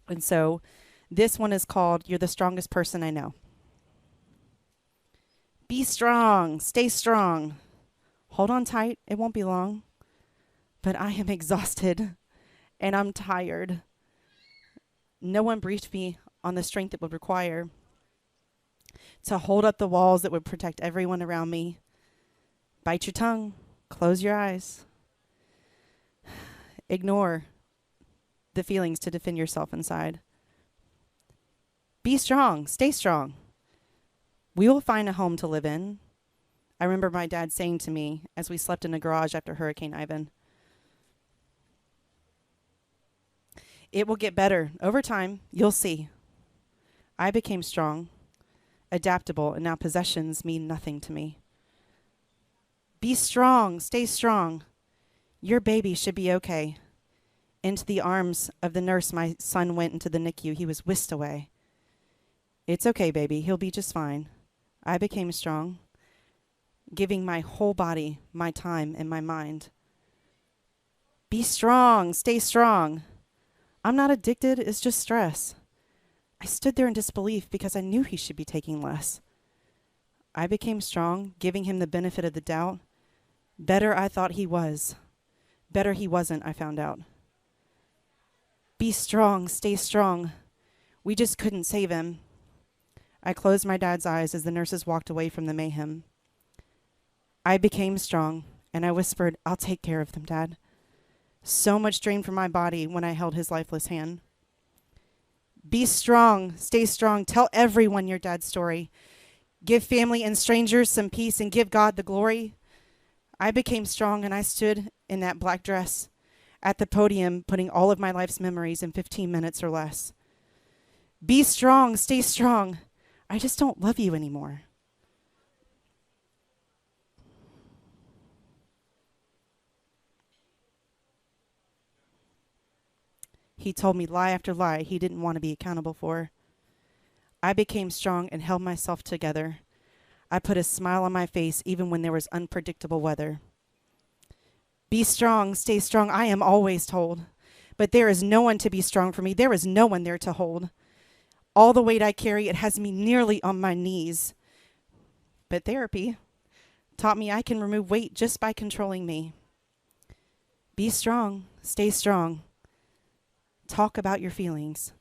And so this one is called, You're the Strongest Person I Know. Be strong. Stay strong. Hold on tight. It won't be long. But I am exhausted and I'm tired. No one briefed me on the strength it would require to hold up the walls that would protect everyone around me. Bite your tongue. Close your eyes. Ignore the feelings to defend yourself inside. Be strong. Stay strong. We will find a home to live in. I remember my dad saying to me as we slept in a garage after Hurricane Ivan. It will get better. Over time, you'll see. I became strong, adaptable, and now possessions mean nothing to me. Be strong. Stay strong. Your baby should be okay. Into the arms of the nurse, my son went into the NICU. He was whisked away. It's okay, baby. He'll be just fine. I became strong, giving my whole body, my time, and my mind. Be strong. Stay strong. I'm not addicted. It's just stress. I stood there in disbelief because I knew he should be taking less. I became strong, giving him the benefit of the doubt. Better I thought he was. Better he wasn't, I found out. Be strong, stay strong. We just couldn't save him. I closed my dad's eyes as the nurses walked away from the mayhem. I became strong, and I whispered, I'll take care of them, Dad. So much drain from my body when I held his lifeless hand. Be strong, stay strong, tell everyone your dad's story. Give family and strangers some peace and give God the glory. I became strong and I stood in that black dress at the podium, putting all of my life's memories in 15 minutes or less. Be strong, stay strong. I just don't love you anymore. He told me lie after lie he didn't want to be accountable for. I became strong and held myself together. I put a smile on my face even when there was unpredictable weather. Be strong, stay strong, I am always told. But there is no one to be strong for me. There is no one there to hold. All the weight I carry, it has me nearly on my knees. But therapy taught me I can remove weight just by controlling me. Be strong, stay strong. Talk about your feelings.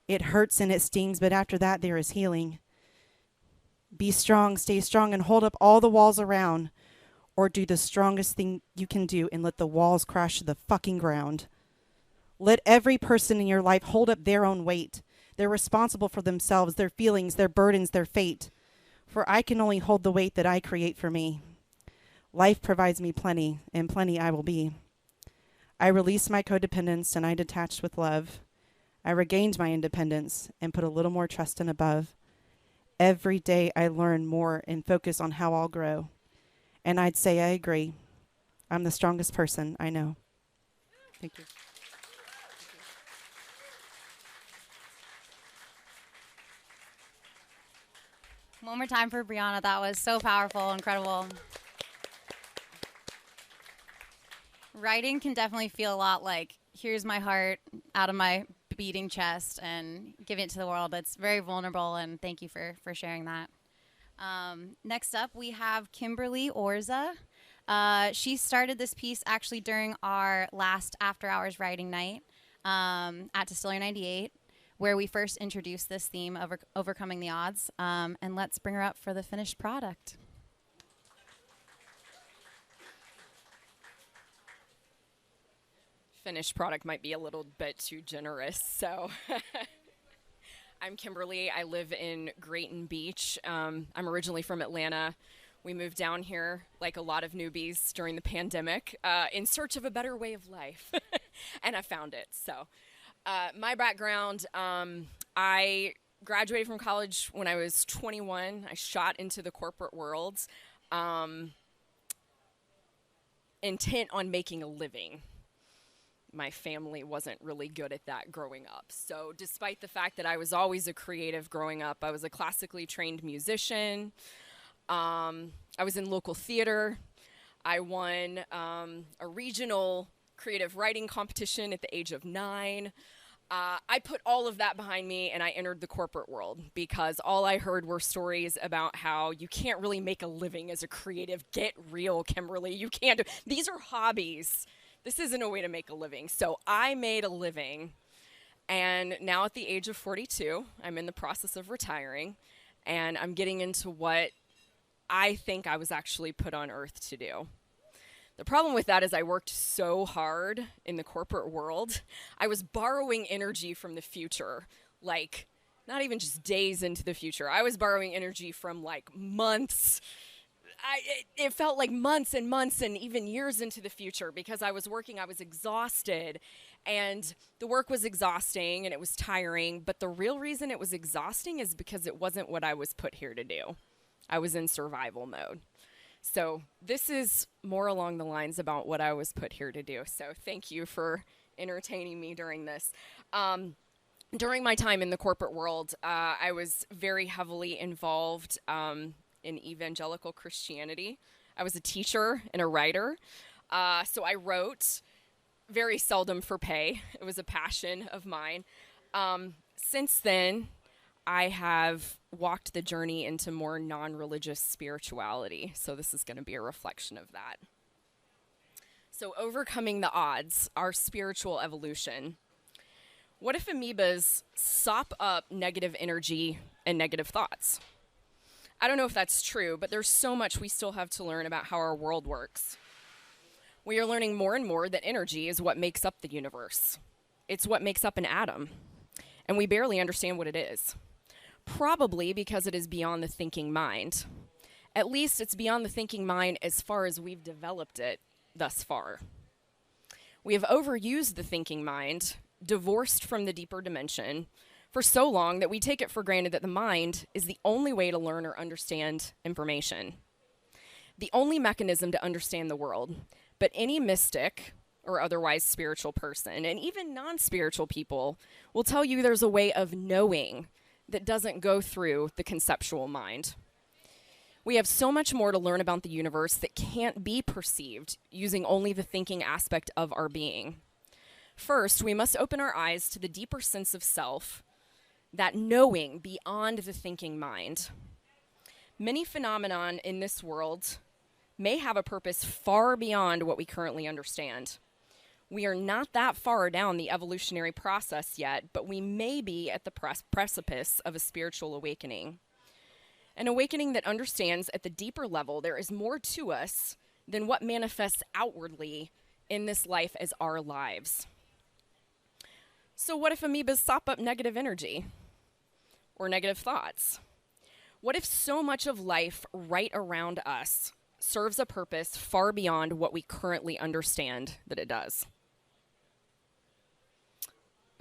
It hurts and it stings, but after that there is healing. Be strong, stay strong, and hold up all the walls around. Or do the strongest thing you can do and let the walls crash to the fucking ground. Let every person in your life hold up their own weight. They're responsible for themselves, their feelings, their burdens, their fate. For I can only hold the weight that I create for me. Life provides me plenty, and plenty I will be. I released my codependence and I detached with love. I regained my independence and put a little more trust in above. Every day I learn more and focus on how I'll grow. And I'd say I agree. I'm the strongest person I know. Thank you. One more time for Brianna. That was so powerful, incredible. Writing can definitely feel a lot like, here's my heart out of my beating chest and giving it to the world. It's very vulnerable, and thank you for sharing that. Next up, we have Kimberly Orza. She started this piece actually during our last after hours writing night at Distillery 98, where we first introduced this theme of overcoming the odds. And let's bring her up for the finished product. Finished product might be a little bit too generous, so I'm Kimberly. I live in Grayton Beach. I'm originally from Atlanta. We moved down here, like a lot of newbies during the pandemic, in search of a better way of life, and I found it. So my background, I graduated from college when I was 21. I shot into the corporate world, intent on making a living. My family wasn't really good at that growing up. So despite the fact that I was always a creative growing up, I was a classically trained musician. I was in local theater. I won a regional creative writing competition at the age of 9. I put all of that behind me and I entered the corporate world because all I heard were stories about how you can't really make a living as a creative. Get real, Kimberly. You can't do. These are hobbies. This isn't a way to make a living. So I made a living, and now at the age of 42, I'm in the process of retiring, and I'm getting into what I think I was actually put on earth to do. The problem with that is I worked so hard in the corporate world. I was borrowing energy from the future, like not even just days into the future. I was borrowing energy from like months. It felt like months and months and even years into the future because I was working, I was exhausted, and the work was exhausting and it was tiring, but the real reason it was exhausting is because it wasn't what I was put here to do. I was in survival mode. So this is more along the lines about what I was put here to do. So thank you for entertaining me during this. During my time in the corporate world, I was very heavily involved in evangelical Christianity. I was a teacher and a writer. So I wrote very seldom for pay. It was a passion of mine. Since then, I have walked the journey into more non-religious spirituality. So this is going to be a reflection of that. So overcoming the odds, our spiritual evolution. What if amoebas sop up negative energy and negative thoughts? I don't know if that's true, but there's so much we still have to learn about how our world works. We are learning more and more that energy is what makes up the universe. It's what makes up an atom, and we barely understand what it is. Probably because it is beyond the thinking mind. At least it's beyond the thinking mind as far as we've developed it thus far. We have overused the thinking mind, divorced from the deeper dimension, for so long that we take it for granted that the mind is the only way to learn or understand information, the only mechanism to understand the world. But any mystic or otherwise spiritual person, and even non-spiritual people, will tell you there's a way of knowing that doesn't go through the conceptual mind. We have so much more to learn about the universe that can't be perceived using only the thinking aspect of our being. First, we must open our eyes to the deeper sense of self, that knowing beyond the thinking mind. Many phenomenon in this world may have a purpose far beyond what we currently understand. We are not that far down the evolutionary process yet, but we may be at the precipice of a spiritual awakening. An awakening that understands at the deeper level there is more to us than what manifests outwardly in this life as our lives. So what if amoebas sop up negative energy or negative thoughts? What if so much of life right around us serves a purpose far beyond what we currently understand that it does?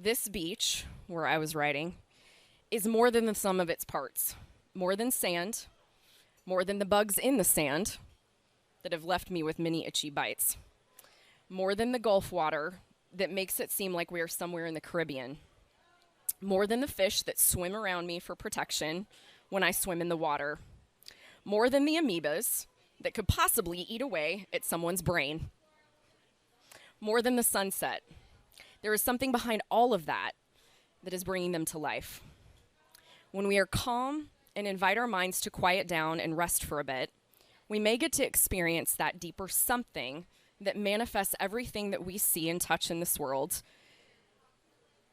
This beach, where I was writing, is more than the sum of its parts. More than sand, more than the bugs in the sand that have left me with many itchy bites. More than the Gulf water that makes it seem like we are somewhere in the Caribbean. More than the fish that swim around me for protection when I swim in the water. More than the amoebas that could possibly eat away at someone's brain. More than the sunset. There is something behind all of that that is bringing them to life. When we are calm and invite our minds to quiet down and rest for a bit, we may get to experience that deeper something that manifests everything that we see and touch in this world,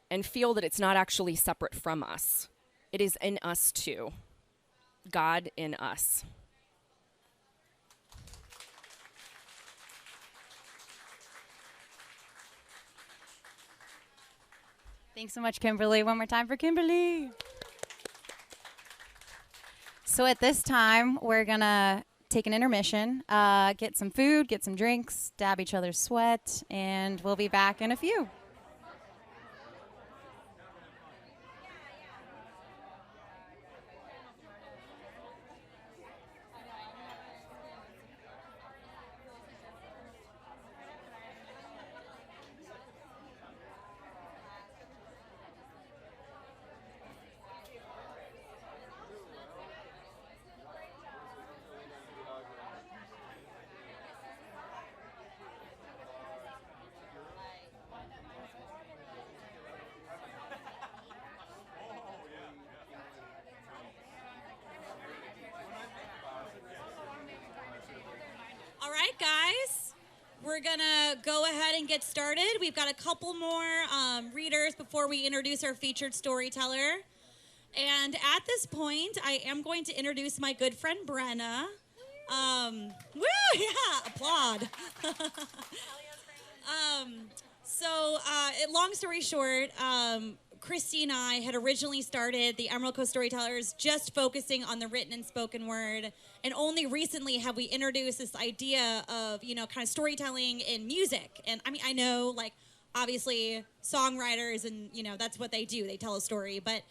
and feel that it's not actually separate from us. It is in us too. God in us. Thanks so much, Kimberly. One more time for Kimberly. So at this time, we're going to take an intermission, get some food, get some drinks, dab each other's sweat, and we'll be back in a few. All right, guys, we're gonna go ahead and get started. We've got a couple more readers before we introduce our featured storyteller. And at this point, I am going to introduce my good friend Brenna. Woo, yeah, applaud. Long story short, Christy and I had originally started the Emerald Coast Storytellers just focusing on the written and spoken word. And only recently have we introduced this idea of, kind of storytelling in music. And I mean, I know, like, obviously songwriters and, that's what they do. They tell a story. But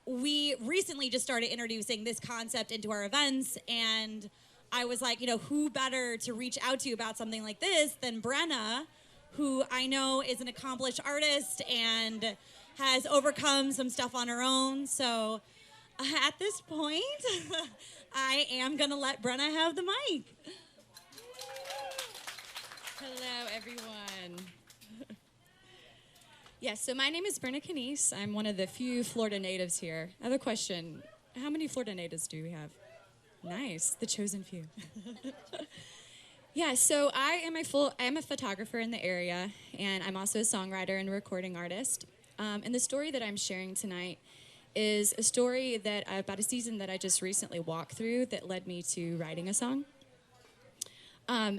we recently just started introducing this concept into our events. And I was like, who better to reach out to about something like this than Brenna, who I know is an accomplished artist and has overcome some stuff on her own. So at this point, I am going to let Brenna have the mic. Hello, everyone. Yes, so my name is Brenna Canese. I'm one of the few Florida natives here. I have a question. How many Florida natives do we have? Nice, the chosen few. Yeah, so I am a photographer in the area, and I'm also a songwriter and recording artist. And the story that I'm sharing tonight is a story that about a season that I just recently walked through that led me to writing a song.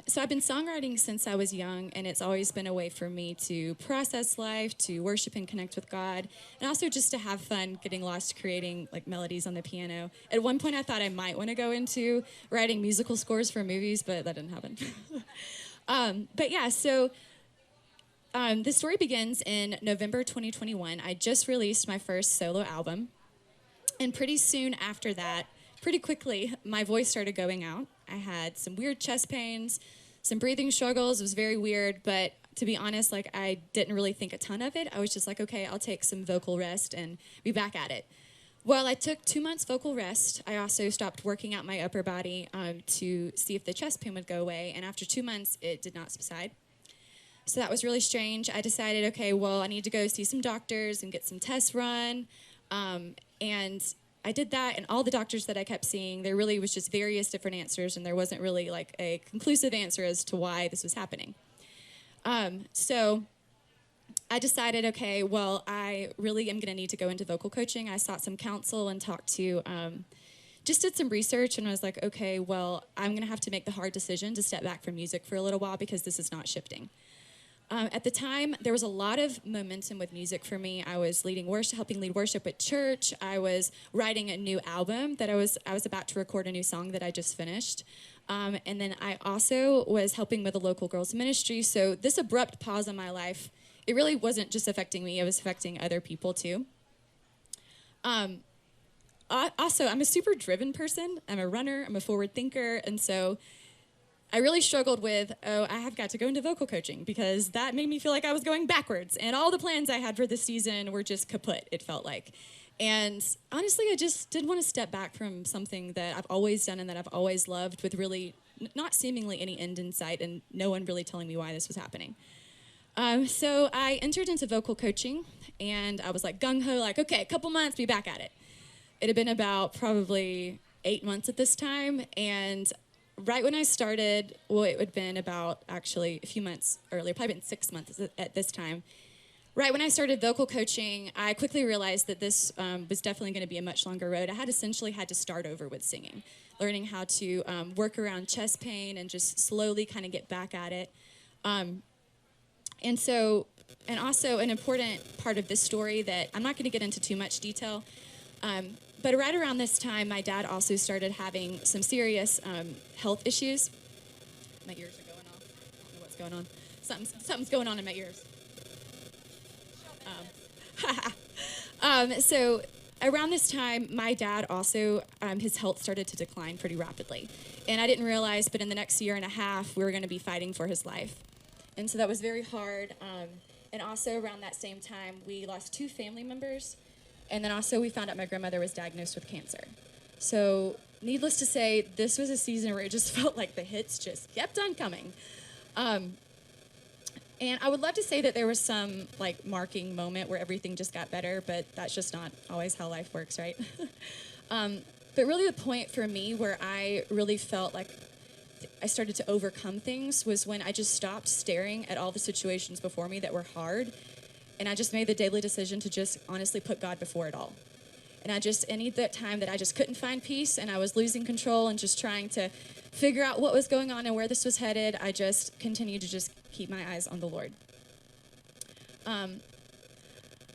So I've been songwriting since I was young, and it's always been a way for me to process life, to worship and connect with God, and also just to have fun getting lost creating like melodies on the piano. At one point I thought I might want to go into writing musical scores for movies, but that didn't happen. But yeah, so the story begins in November 2021. I just released my first solo album, and pretty soon after that, pretty quickly, my voice started going out. I had some weird chest pains, some breathing struggles. It was very weird, but to be honest, like I didn't really think a ton of it. I was just like, okay, I'll take some vocal rest and be back at it. Well, I took 2 months vocal rest. I also stopped working out my upper body to see if the chest pain would go away, and after 2 months, it did not subside. So that was really strange. I decided, okay, well, I need to go see some doctors and get some tests run, and I did that, and all the doctors that I kept seeing, there really was just various different answers, and there wasn't really like a conclusive answer as to why this was happening. So I decided, okay, well, I really am going to need to go into vocal coaching. I sought some counsel and talked to, just did some research, and I was like, okay, well, I'm going to have to make the hard decision to step back from music for a little while because this is not shifting. At the time, there was a lot of momentum with music for me. I was leading worship, helping lead worship at church. I was writing a new album that I was about to record a new song that I just finished. And then I also was helping with a local girls ministry. So this abrupt pause in my life, it really wasn't just affecting me, it was affecting other people too. Also, I'm a super driven person. I'm a runner, I'm a forward thinker, and so I really struggled with, I have got to go into vocal coaching because that made me feel like I was going backwards. And all the plans I had for this season were just kaput, it felt like. And honestly, I just did want to step back from something that I've always done and that I've always loved with really not seemingly any end in sight and no one really telling me why this was happening. So I entered into vocal coaching and I was like gung-ho, like, okay, a couple months, be back at it. It had been about probably 8 months at this time, and right when I started, well, it had been about actually a few months earlier, probably been 6 months at this time. Right when I started vocal coaching, I quickly realized that this was definitely going to be a much longer road. I had essentially had to start over with singing, learning how to work around chest pain and just slowly kind of get back at it. And also an important part of this story that I'm not going to get into too much detail, but right around this time, my dad also started having some serious health issues. My ears are going off. I don't know what's going on. Something's going on in my ears. So around this time, my dad also, his health started to decline pretty rapidly. And I didn't realize, but in the next year and a half, we were going to be fighting for his life. And so that was very hard. And also around that same time, we lost 2 family members. And then also we found out my grandmother was diagnosed with cancer. So needless to say, this was a season where it just felt like the hits just kept on coming. And I would love to say that there was some like marking moment where everything just got better, but that's just not always how life works, right? But really the point for me where I really felt like I started to overcome things was when I just stopped staring at all the situations before me that were hard. And I just made the daily decision to just honestly put God before it all. And any that time that I just couldn't find peace and I was losing control and just trying to figure out what was going on and where this was headed, I just continued to just keep my eyes on the Lord. I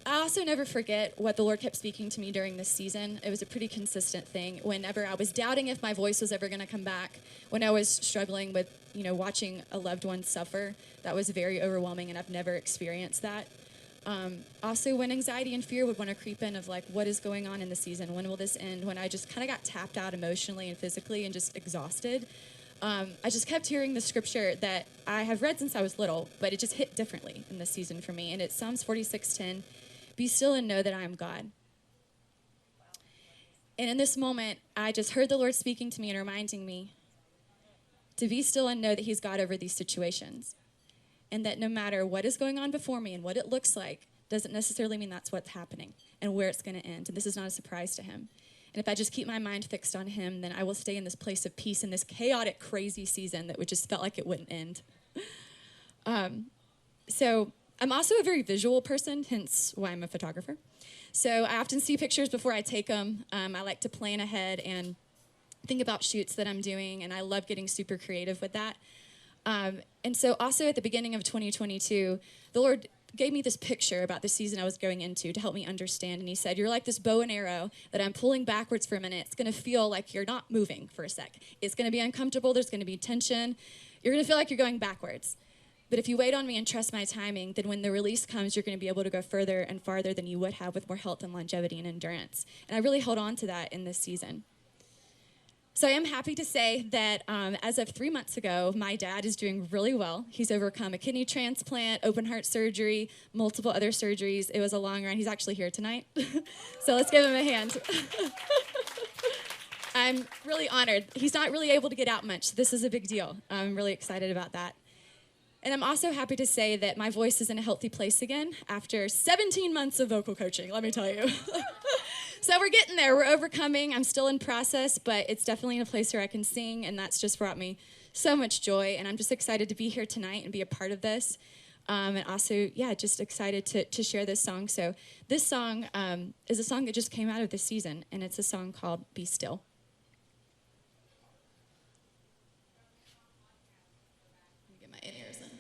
also never forget what the Lord kept speaking to me during this season. It was a pretty consistent thing. Whenever I was doubting if my voice was ever going to come back, when I was struggling with, watching a loved one suffer, that was very overwhelming, and I've never experienced that. Also, when anxiety and fear would want to creep in of like, what is going on in the season? When will this end? When I just kind of got tapped out emotionally and physically and just exhausted, I just kept hearing the scripture that I have read since I was little, but it just hit differently in this season for me. And it's Psalms 46:10, "Be still and know that I am God." And in this moment, I just heard the Lord speaking to me and reminding me to be still and know that he's God over these situations. And that no matter what is going on before me and what it looks like, doesn't necessarily mean that's what's happening and where it's going to end. And this is not a surprise to him. And if I just keep my mind fixed on him, then I will stay in this place of peace in this chaotic, crazy season that would just felt like it wouldn't end. So I'm also a very visual person, hence why I'm a photographer. So I often see pictures before I take them. I like to plan ahead and think about shoots that I'm doing, and I love getting super creative with that. And so also at the beginning of 2022, the Lord gave me this picture about the season I was going into to help me understand. And he said, you're like this bow and arrow that I'm pulling backwards for a minute. It's going to feel like you're not moving for a sec. It's going to be uncomfortable. There's going to be tension. You're going to feel like you're going backwards. But if you wait on me and trust my timing, then when the release comes, you're going to be able to go further and farther than you would have with more health and longevity and endurance. And I really held on to that in this season. So I am happy to say that as of 3 months ago, my dad is doing really well. He's overcome a kidney transplant, open heart surgery, multiple other surgeries. It was a long run. He's actually here tonight. So let's give him a hand. I'm really honored. He's not really able to get out much. This is a big deal. I'm really excited about that. And I'm also happy to say that my voice is in a healthy place again after 17 months of vocal coaching, let me tell you. So we're getting there. We're overcoming. I'm still in process, but it's definitely in a place where I can sing, and that's just brought me so much joy. And I'm just excited to be here tonight and be a part of this. And also, yeah, just excited to share this song. So this song is a song that just came out of this season, and it's a song called Be Still. Let me get my in-ears in.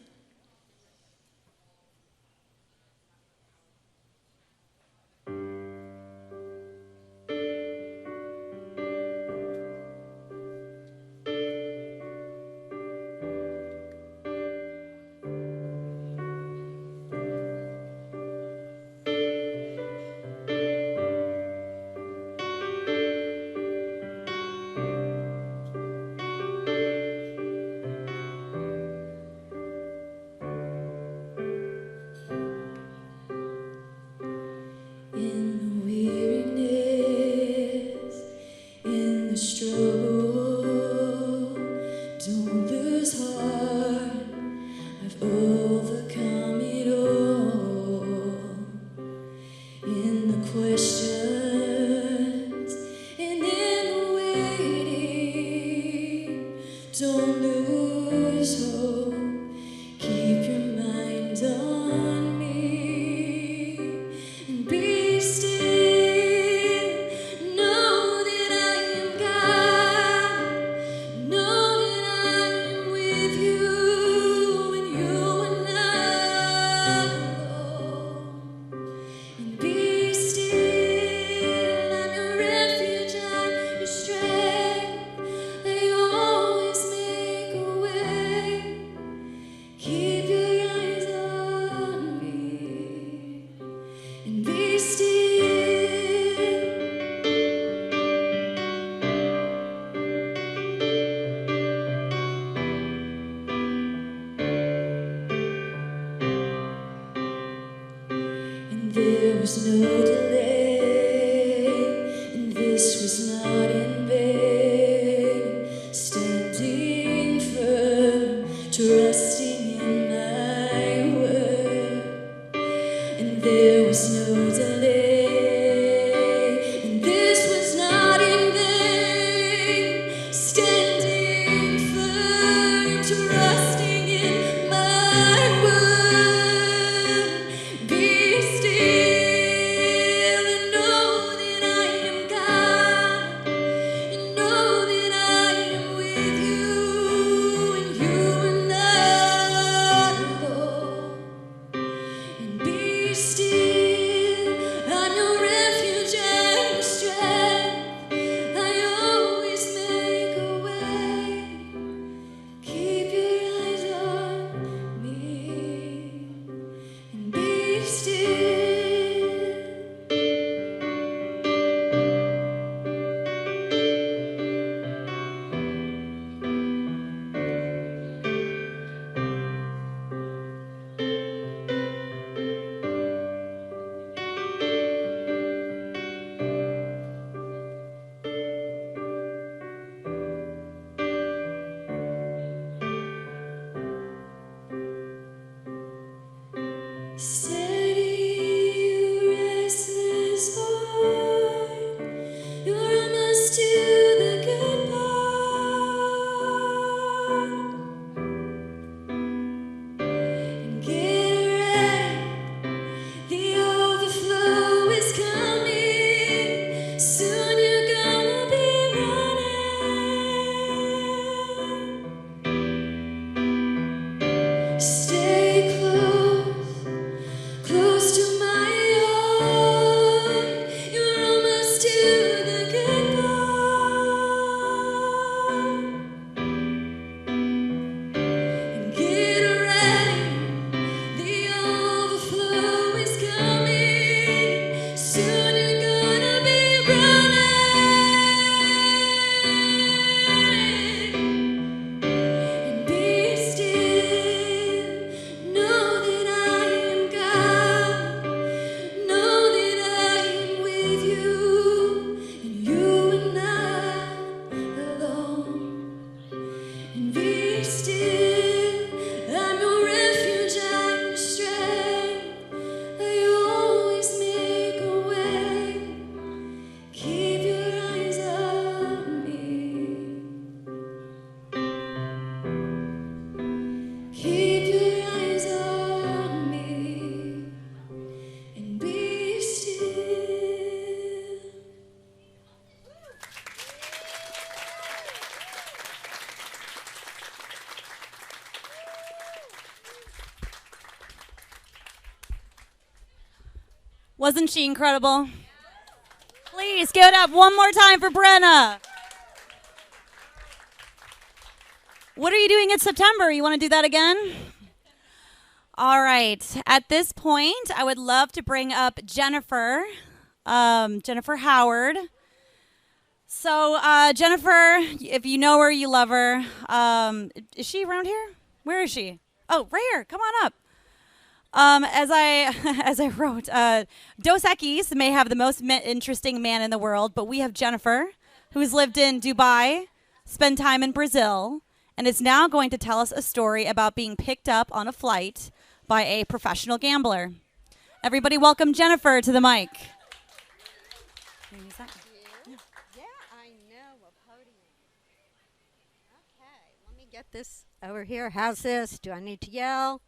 Wasn't she incredible? Please give it up one more time for Brenna. What are you doing in September? You want to do that again? All right. At this point, I would love to bring up Jennifer, Jennifer Howard. So, Jennifer, if you know her, you love her. Is she around here? Where is she? Oh, right here. Come on up. As I wrote, Dos Equis may have the most interesting man in the world, but we have Jennifer, who has lived in Dubai, spent time in Brazil, and is now going to tell us a story about being picked up on a flight by a professional gambler. Everybody welcome Jennifer to the mic. Yeah, I know a podium. Okay, let me get this over here. How's this? Do I need to yell?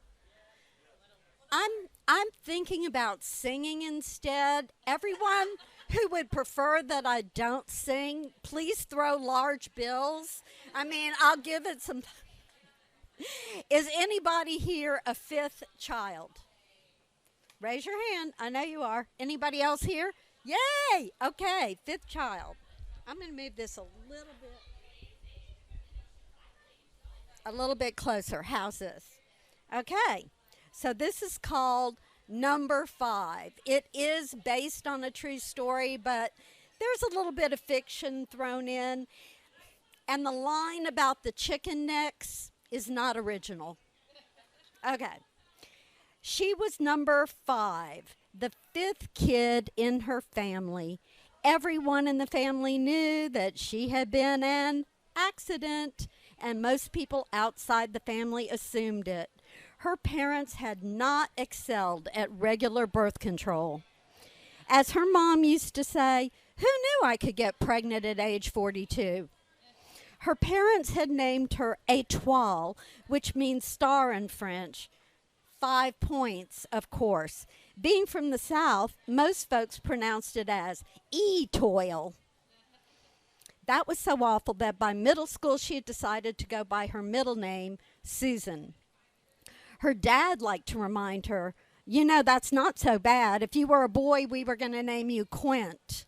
I'm thinking about singing instead. Everyone who would prefer that I don't sing, please throw large bills. I mean, I'll give it some. Is anybody here a fifth child? Raise your hand. I know you are. Anybody else here? Yay! Okay, fifth child. I'm going to move this a little bit closer. How's this? Okay. So this is called Number 5. It is based on a true story, but there's a little bit of fiction thrown in. And the line about the chicken necks is not original. Okay. She was number 5, the 5th kid in her family. Everyone in the family knew that she had been an accident, and most people outside the family assumed it. Her parents had not excelled at regular birth control. As her mom used to say, who knew I could get pregnant at age 42? Her parents had named her Étoile, which means star in French. 5 points, of course. Being from the South, most folks pronounced it as E-toil. That was so awful that by middle school she had decided to go by her middle name, Susan. Her dad liked to remind her, you know, that's not so bad. If you were a boy, we were going to name you Quint.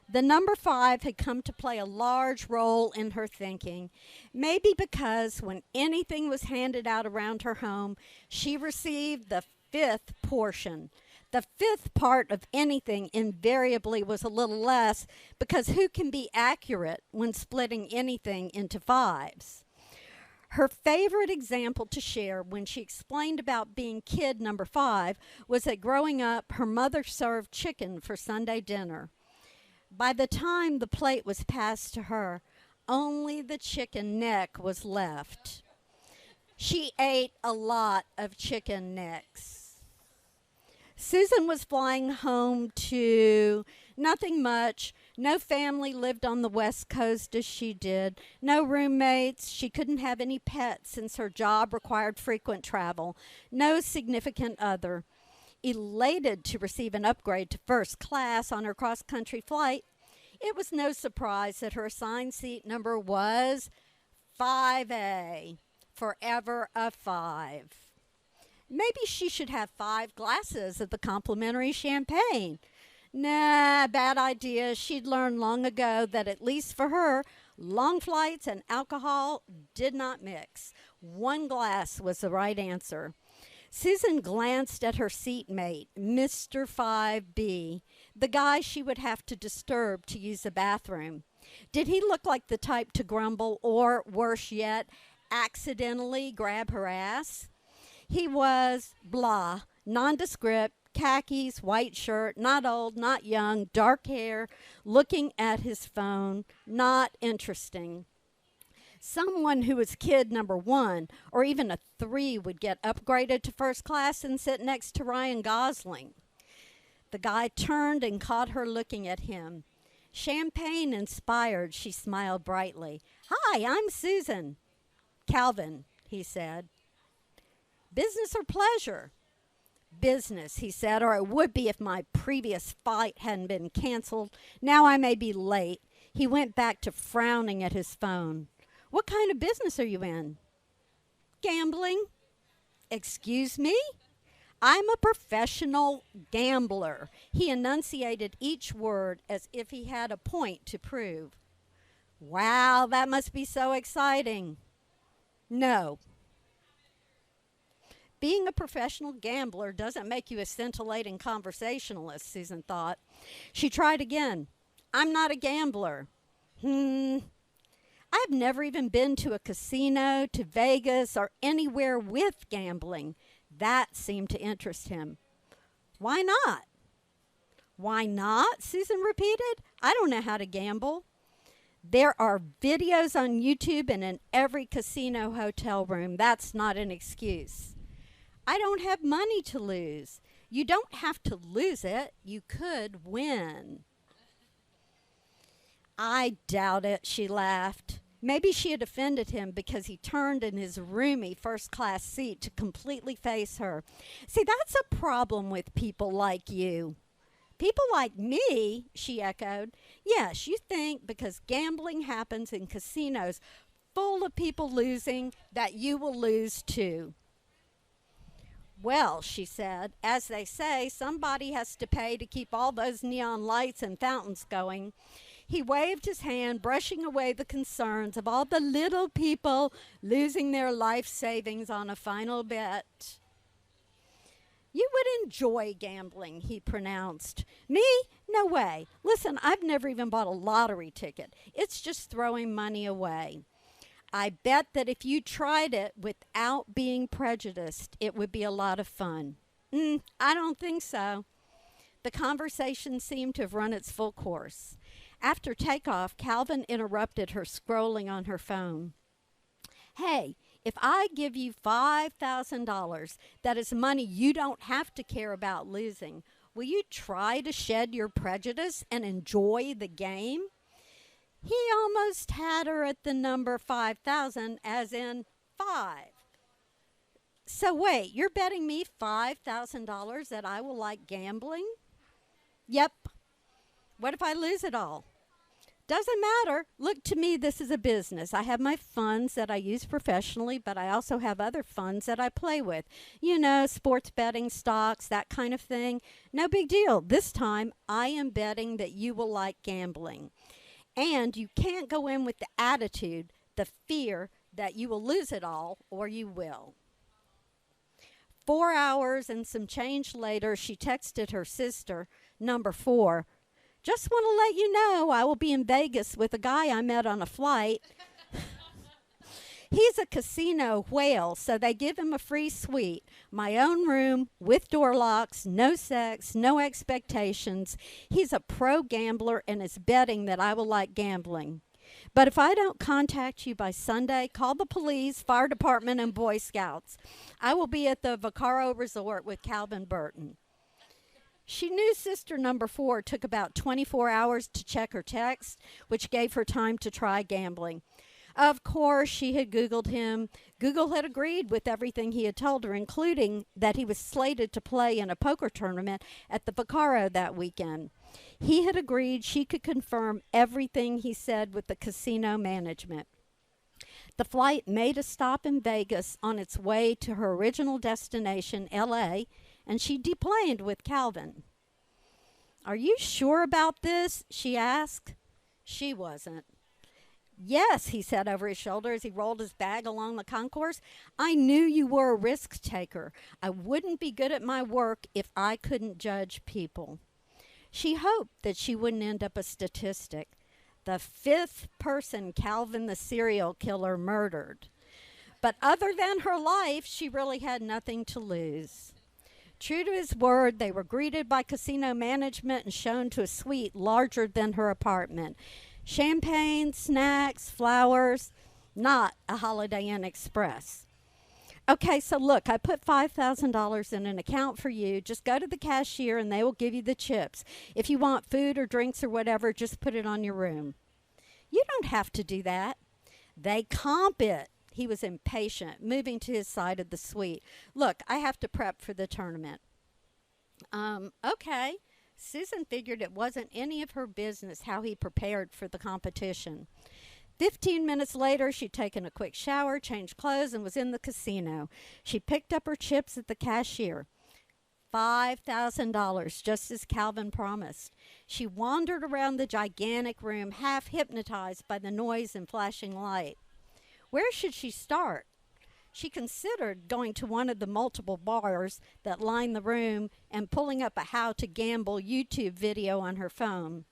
The number 5 had come to play a large role in her thinking, maybe because when anything was handed out around her home, she received the 5th portion. The 5th part of anything invariably was a little less, because who can be accurate when splitting anything into 5s? Her favorite example to share when she explained about being kid number 5 was that growing up, her mother served chicken for Sunday dinner. By the time the plate was passed to her, only the chicken neck was left. She ate a lot of chicken necks. Susan was flying home to nothing much. No family lived on the West Coast as she did. No roommates. She couldn't have any pets since her job required frequent travel. No significant other. Elated to receive an upgrade to first class on her cross-country flight, it was no surprise that her assigned seat number was 5A, forever a 5. Maybe she should have 5 glasses of the complimentary champagne. Nah, bad idea. She'd learned long ago that, at least for her, long flights and alcohol did not mix. 1 glass was the right answer. Susan glanced at her seatmate, Mr. 5B, the guy she would have to disturb to use the bathroom. Did he look like the type to grumble or, worse yet, accidentally grab her ass? He was blah, nondescript, khakis, white shirt, not old, not young, dark hair, looking at his phone, not interesting. Someone who was kid number 1 or even a 3 would get upgraded to first class and sit next to Ryan Gosling. The guy turned and caught her looking at him. Champagne inspired, she smiled brightly. Hi, I'm Susan. Calvin, he said. Business or pleasure? Business, he said, or it would be if my previous flight hadn't been canceled. Now I may be late. He went back to frowning at his phone. What kind of business are you in? Gambling. Excuse me? I'm a professional gambler. He enunciated each word as if he had a point to prove. Wow, that must be so exciting. No. Being a professional gambler doesn't make you a scintillating conversationalist, Susan thought. She tried again. I'm not a gambler. I've never even been to a casino, to Vegas, or anywhere with gambling. That seemed to interest him. Why not? Why not? Susan repeated. I don't know how to gamble. There are videos on YouTube and in every casino hotel room. That's not an excuse. I don't have money to lose. You don't have to lose it. You could win. I doubt it, she laughed. Maybe she had offended him because he turned in his roomy first-class seat to completely face her. See, that's a problem with people like you. People like me, she echoed. Yes, you think because gambling happens in casinos full of people losing that you will lose too. Well, she said, as they say, somebody has to pay to keep all those neon lights and fountains going. He waved his hand, brushing away the concerns of all the little people losing their life savings on a final bet. You would enjoy gambling, he pronounced. Me? No way. Listen, I've never even bought a lottery ticket. It's just throwing money away. I bet that if you tried it without being prejudiced, it would be a lot of fun. I don't think so. The conversation seemed to have run its full course. After takeoff, Calvin interrupted her scrolling on her phone. Hey, if I give you $5,000, that is money you don't have to care about losing. Will you try to shed your prejudice and enjoy the game? He almost had her at the number 5,000, as in 5. So wait, you're betting me $5,000 that I will like gambling? Yep. What if I lose it all? Doesn't matter. Look, to me, this is a business. I have my funds that I use professionally, but I also have other funds that I play with. You know, sports betting, stocks, that kind of thing. No big deal. This time, I am betting that you will like gambling. And you can't go in with the attitude, the fear that you will lose it all, or you will. 4 hours and some change later, she texted her sister, number 4, just want to let you know I will be in Vegas with a guy I met on a flight. He's a casino whale, so they give him a free suite. My own room, with door locks, no sex, no expectations. He's a pro gambler and is betting that I will like gambling. But if I don't contact you by Sunday, call the police, fire department, and Boy Scouts. I will be at the Vaccaro Resort with Calvin Burton. She knew sister number 4 took about 24 hours to check her text, which gave her time to try gambling. Of course, she had Googled him. Google had agreed with everything he had told her, including that he was slated to play in a poker tournament at the Vaccaro that weekend. He had agreed she could confirm everything he said with the casino management. The flight made a stop in Vegas on its way to her original destination, L.A., and she deplaned with Calvin. Are you sure about this? She asked. She wasn't. Yes, he said over his shoulder as he rolled his bag along the concourse. I knew you were a risk taker. I wouldn't be good at my work if I couldn't judge people. She hoped that she wouldn't end up a statistic. The 5th person Calvin the serial killer murdered. But other than her life, she really had nothing to lose. True to his word, they were greeted by casino management and shown to a suite larger than her apartment. Champagne, snacks, flowers, not a Holiday Inn Express. Okay, so look, I put $5,000 in an account for you. Just go to the cashier and they will give you the chips. If you want food or drinks or whatever, just put it on your room. You don't have to do that. They comp it. He was impatient, moving to his side of the suite. Look, I have to prep for the tournament. Okay. Susan figured it wasn't any of her business how he prepared for the competition. 15 minutes later, she'd taken a quick shower, changed clothes, and was in the casino. She picked up her chips at the cashier. $5,000, just as Calvin promised. She wandered around the gigantic room, half hypnotized by the noise and flashing light. Where should she start? She considered going to one of the multiple bars that line the room and pulling up a how to gamble YouTube video on her phone.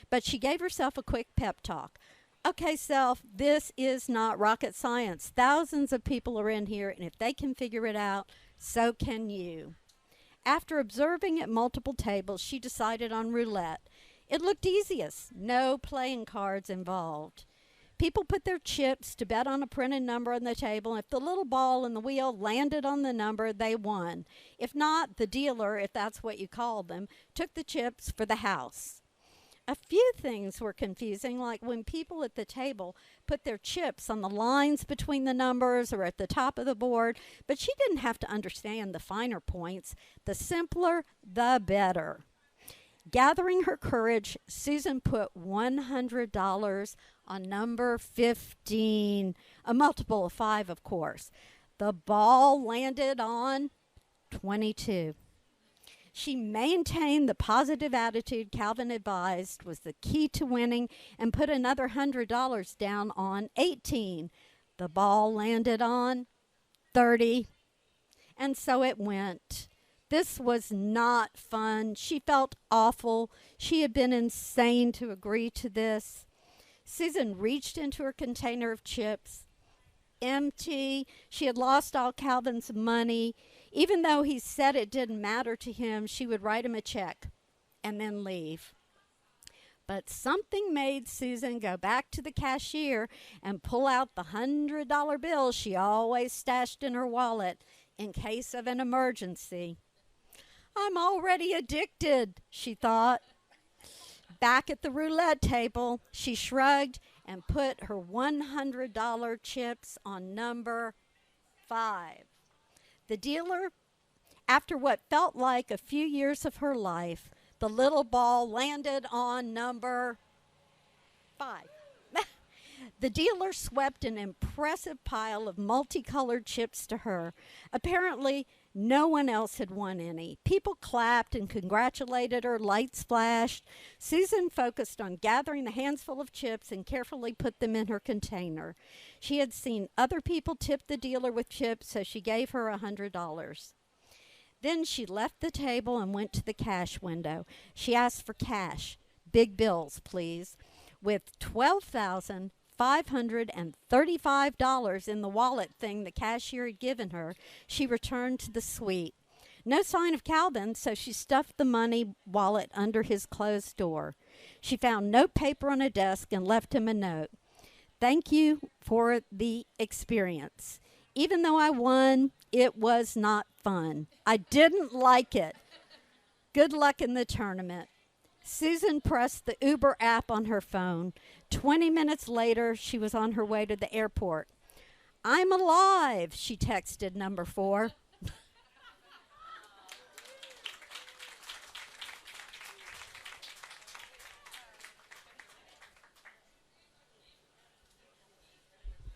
But she gave herself a quick pep talk. Okay, self, this is not rocket science. Thousands of people are in here, and if they can figure it out, so can you. After observing at multiple tables, she decided on roulette. It looked easiest, no playing cards involved. People put their chips to bet on a printed number on the table, and if the little ball in the wheel landed on the number, they won. If not, the dealer, if that's what you call them, took the chips for the house. A few things were confusing, like when people at the table put their chips on the lines between the numbers or at the top of the board, but she didn't have to understand the finer points. The simpler, the better. Gathering her courage, Susan put $100 on number 15, a multiple of 5, of course. The ball landed on 22. She maintained the positive attitude Calvin advised was the key to winning and put another $100 down on 18. The ball landed on 30. And so it went. This was not fun. She felt awful. She had been insane to agree to this. Susan reached into her container of chips. Empty. She had lost all Calvin's money. Even though he said it didn't matter to him, she would write him a check and then leave. But something made Susan go back to the cashier and pull out the $100 bill she always stashed in her wallet in case of an emergency. I'm already addicted, she thought. Back at the roulette table, she shrugged and put her $100 chips on number 5. The dealer, after what felt like a few years of her life, the little ball landed on number 5. The dealer swept an impressive pile of multicolored chips to her. Apparently, no one else had won any. People clapped and congratulated her. Lights flashed. Susan focused on gathering the handsful of chips and carefully put them in her container. She had seen other people tip the dealer with chips, so she gave her $100. Then she left the table and went to the cash window. She asked for cash. Big bills, please. With $12,535 in the wallet thing the cashier had given her, she returned to the suite. No sign of Calvin, so she stuffed the money wallet under his closed door. She found note paper on a desk and left him a note. Thank you for the experience. Even though I won, it was not fun. I didn't like it. Good luck in the tournament. Susan pressed the Uber app on her phone. 20 minutes later, she was on her way to the airport. I'm alive, she texted number 4.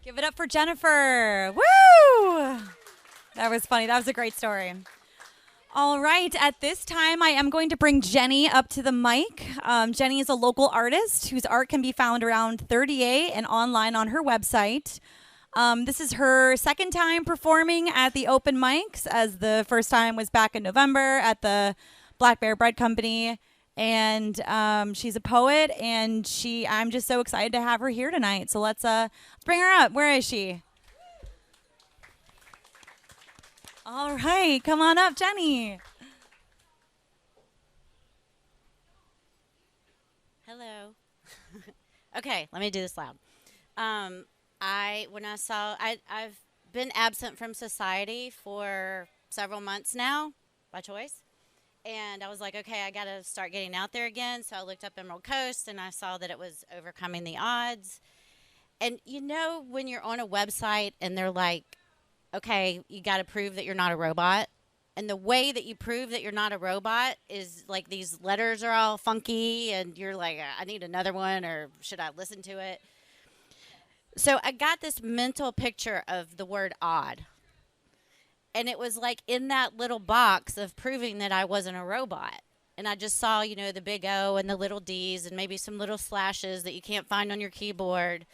Give it up for Jennifer. Woo! That was funny. That was a great story. All right, at this time, I am going to bring Jenny up to the mic. Jenny is a local artist whose art can be found around 38 and online on her website. This is her second time performing at the open mics, as the first time was back in November at the Black Bear Bread Company. And she's a poet, and I'm just so excited to have her here tonight. So let's bring her up. Where is she? All right, come on up, Jenny. Hello. Okay, let me do this loud. I've been absent from society for several months now, by choice. And I was like, okay, I got to start getting out there again. So I looked up Emerald Coast, and I saw that it was overcoming the odds. And you know when you're on a website and they're like, okay, you got to prove that you're not a robot. And the way that you prove that you're not a robot is like these letters are all funky, and you're like, I need another one, or should I listen to it? So I got this mental picture of the word odd. And it was like in that little box of proving that I wasn't a robot. And I just saw, you know, the big O and the little D's and maybe some little slashes that you can't find on your keyboard.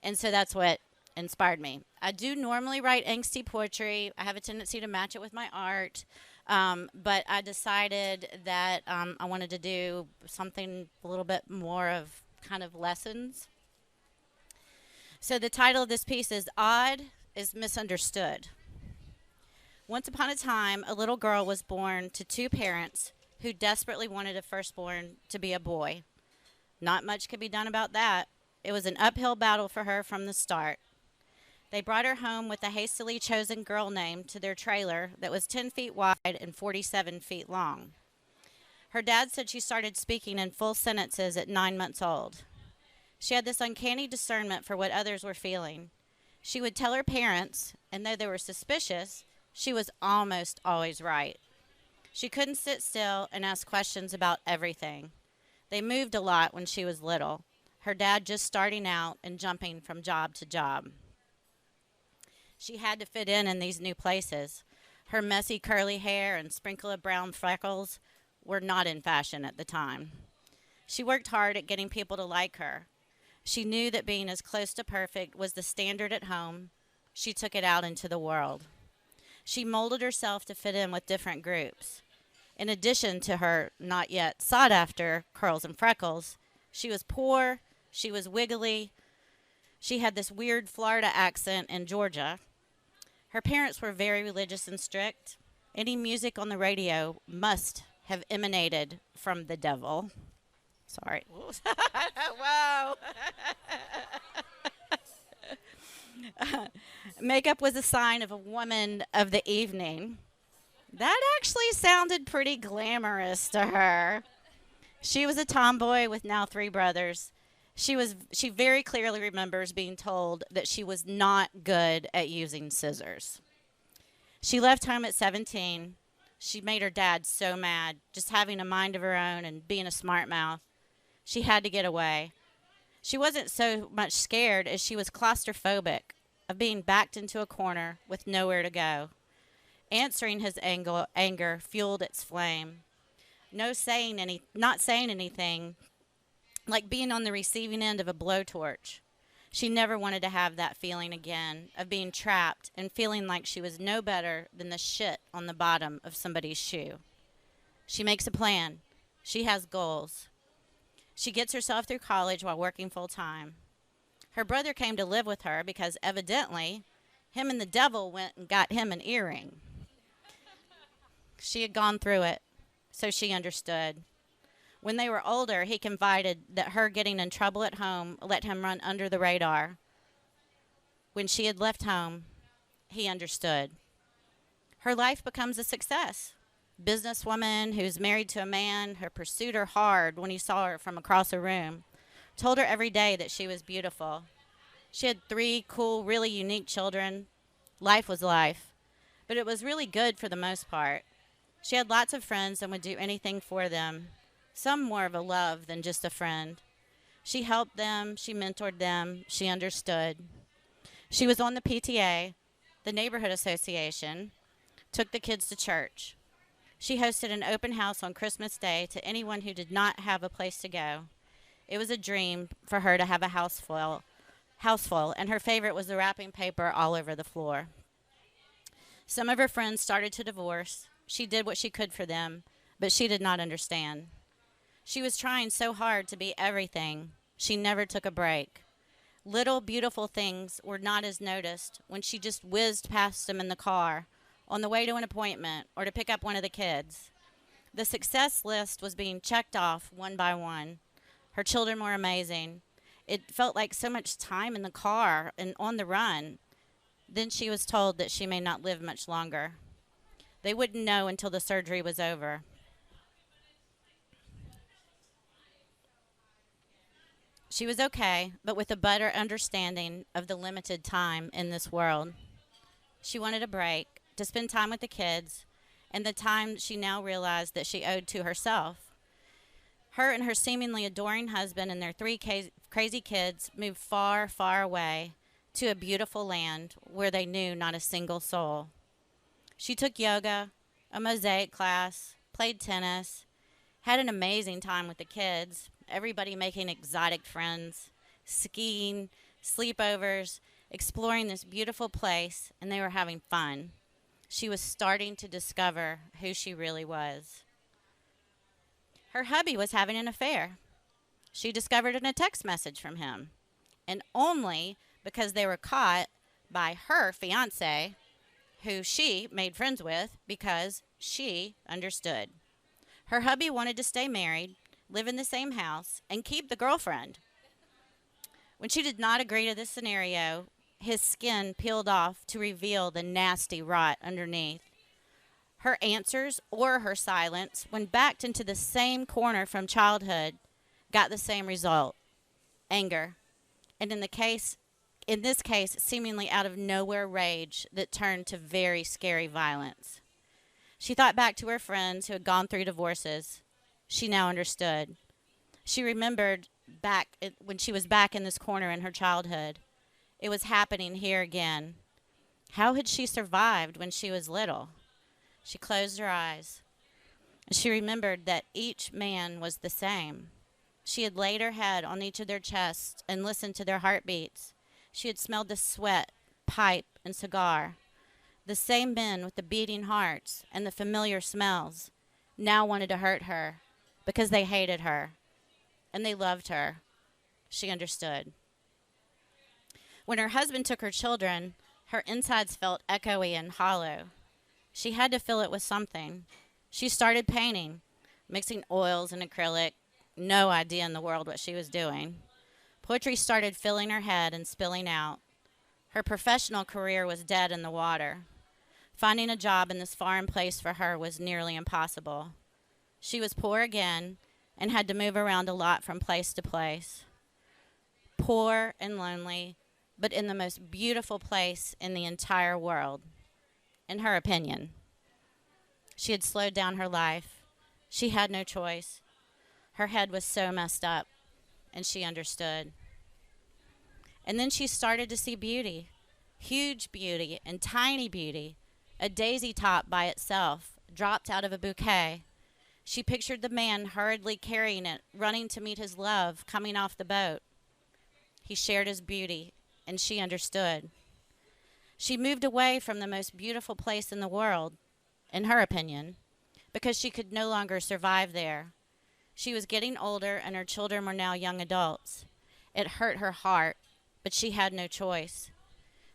And so that's what inspired me. I do normally write angsty poetry. I have a tendency to match it with my art. But I decided that I wanted to do something a little bit more of kind of lessons. So the title of this piece is Odd is Misunderstood. Once upon a time, a little girl was born to two parents who desperately wanted a firstborn to be a boy. Not much could be done about that. It was an uphill battle for her from the start. They brought her home with a hastily chosen girl name to their trailer that was 10 feet wide and 47 feet long. Her dad said she started speaking in full sentences at 9 months old. She had this uncanny discernment for what others were feeling. She would tell her parents, and though they were suspicious, she was almost always right. She couldn't sit still and ask questions about everything. They moved a lot when she was little, her dad just starting out and jumping from job to job. She had to fit in these new places. Her messy curly hair and sprinkle of brown freckles were not in fashion at the time. She worked hard at getting people to like her. She knew that being as close to perfect was the standard at home. She took it out into the world. She molded herself to fit in with different groups. In addition to her not yet sought-after curls and freckles, she was poor, she was wiggly, she had this weird Florida accent in Georgia. Her parents were very religious and strict. Any music on the radio must have emanated from the devil. Sorry. Whoa. Makeup was a sign of a woman of the evening. That actually sounded pretty glamorous to her. She was a tomboy with now 3 brothers. She very clearly remembers being told that she was not good at using scissors. She left home at 17. She made her dad so mad, just having a mind of her own and being a smart mouth. She had to get away. She wasn't so much scared as she was claustrophobic of being backed into a corner with nowhere to go. Answering his anger fueled its flame. Not saying anything, like being on the receiving end of a blowtorch. She never wanted to have that feeling again of being trapped and feeling like she was no better than the shit on the bottom of somebody's shoe. She makes a plan. She has goals. She gets herself through college while working full-time. Her brother came to live with her because evidently him and the devil went and got him an earring. She had gone through it, so she understood. When they were older, he confided that her getting in trouble at home let him run under the radar. When she had left home, he understood. Her life becomes a success. Businesswoman who's married to a man who pursued her hard when he saw her from across a room, told her every day that she was beautiful. She had 3 cool, really unique children. Life was life, but it was really good for the most part. She had lots of friends and would do anything for them, some more of a love than just a friend. She helped them, she mentored them, she understood. She was on the PTA, the neighborhood association, took the kids to church. She hosted an open house on Christmas Day to anyone who did not have a place to go. It was a dream for her to have a house full, and her favorite was the wrapping paper all over the floor. Some of her friends started to divorce. She did what she could for them, but she did not understand. She was trying so hard to be everything. She never took a break. Little beautiful things were not as noticed when she just whizzed past them in the car, on the way to an appointment, or to pick up one of the kids. The success list was being checked off one by one. Her children were amazing. It felt like so much time in the car and on the run. Then she was told that she may not live much longer. They wouldn't know until the surgery was over. She was okay, but with a better understanding of the limited time in this world. She wanted a break, to spend time with the kids, and the time she now realized that she owed to herself. Her and her seemingly adoring husband and their 3 crazy kids moved far, far away to a beautiful land where they knew not a single soul. She took yoga, a mosaic class, played tennis, had an amazing time with the kids, everybody making exotic friends, skiing, sleepovers, exploring this beautiful place, and they were having fun. She was starting to discover who she really was. Her hubby was having an affair. She discovered in a text message from him, and only because they were caught by her fiance, who she made friends with because she understood. Her hubby wanted to stay married, live in the same house, and keep the girlfriend. When she did not agree to this scenario, his skin peeled off to reveal the nasty rot underneath. Her answers or her silence, when backed into the same corner from childhood, got the same result: anger. And in this case, seemingly out of nowhere rage that turned to very scary violence. She thought back to her friends who had gone through divorces. She now understood. She remembered when she was back in this corner in her childhood. It was happening here again. How had she survived when she was little? She closed her eyes. She remembered that each man was the same. She had laid her head on each of their chests and listened to their heartbeats. She had smelled the sweat, pipe, and cigar. The same men with the beating hearts and the familiar smells now wanted to hurt her because they hated her and they loved her. She understood. When her husband took her children, her insides felt echoey and hollow. She had to fill it with something. She started painting, mixing oils and acrylic. No idea in the world what she was doing. Poetry started filling her head and spilling out. Her professional career was dead in the water. Finding a job in this foreign place for her was nearly impossible. She was poor again and had to move around a lot from place to place. Poor and lonely, but in the most beautiful place in the entire world, in her opinion. She had slowed down her life. She had no choice. Her head was so messed up, and she understood. And then she started to see beauty, huge beauty and tiny beauty, a daisy top by itself, dropped out of a bouquet. She pictured the man hurriedly carrying it, running to meet his love, coming off the boat. He shared his beauty, and she understood. She moved away from the most beautiful place in the world, in her opinion, because she could no longer survive there. She was getting older, and her children were now young adults. It hurt her heart, but she had no choice.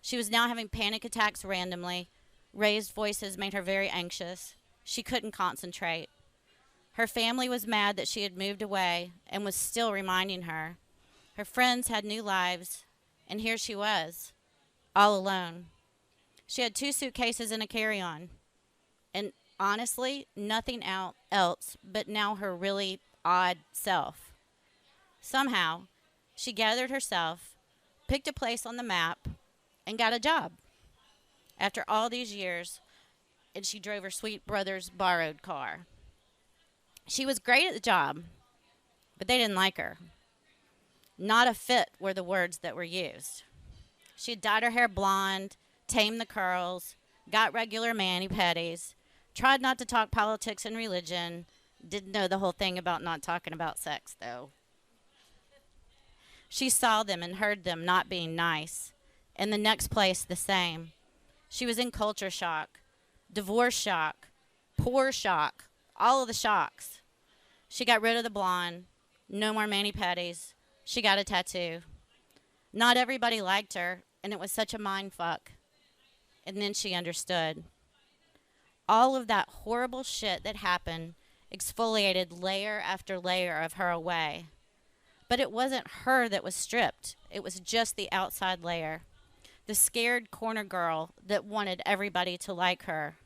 She was now having panic attacks randomly. Raised voices made her very anxious. She couldn't concentrate. Her family was mad that she had moved away and was still reminding her. Her friends had new lives, and here she was, all alone. She had 2 suitcases and a carry-on, and honestly, nothing else but now her really odd self. Somehow, she gathered herself, picked a place on the map, and got a job. After all these years, and she drove her sweet brother's borrowed car. She was great at the job, but they didn't like her. Not a fit were the words that were used. She had dyed her hair blonde, tamed the curls, got regular mani-pedis, tried not to talk politics and religion, didn't know the whole thing about not talking about sex, though. She saw them and heard them not being nice. In the next place, the same. She was in culture shock, divorce shock, poor shock, all of the shocks. She got rid of the blonde, no more mani-pedis. She got a tattoo. Not everybody liked her, and it was such a mind fuck. And then she understood. All of that horrible shit that happened exfoliated layer after layer of her away. But it wasn't her that was stripped. It was just the outside layer. The scared corner girl that wanted everybody to like her.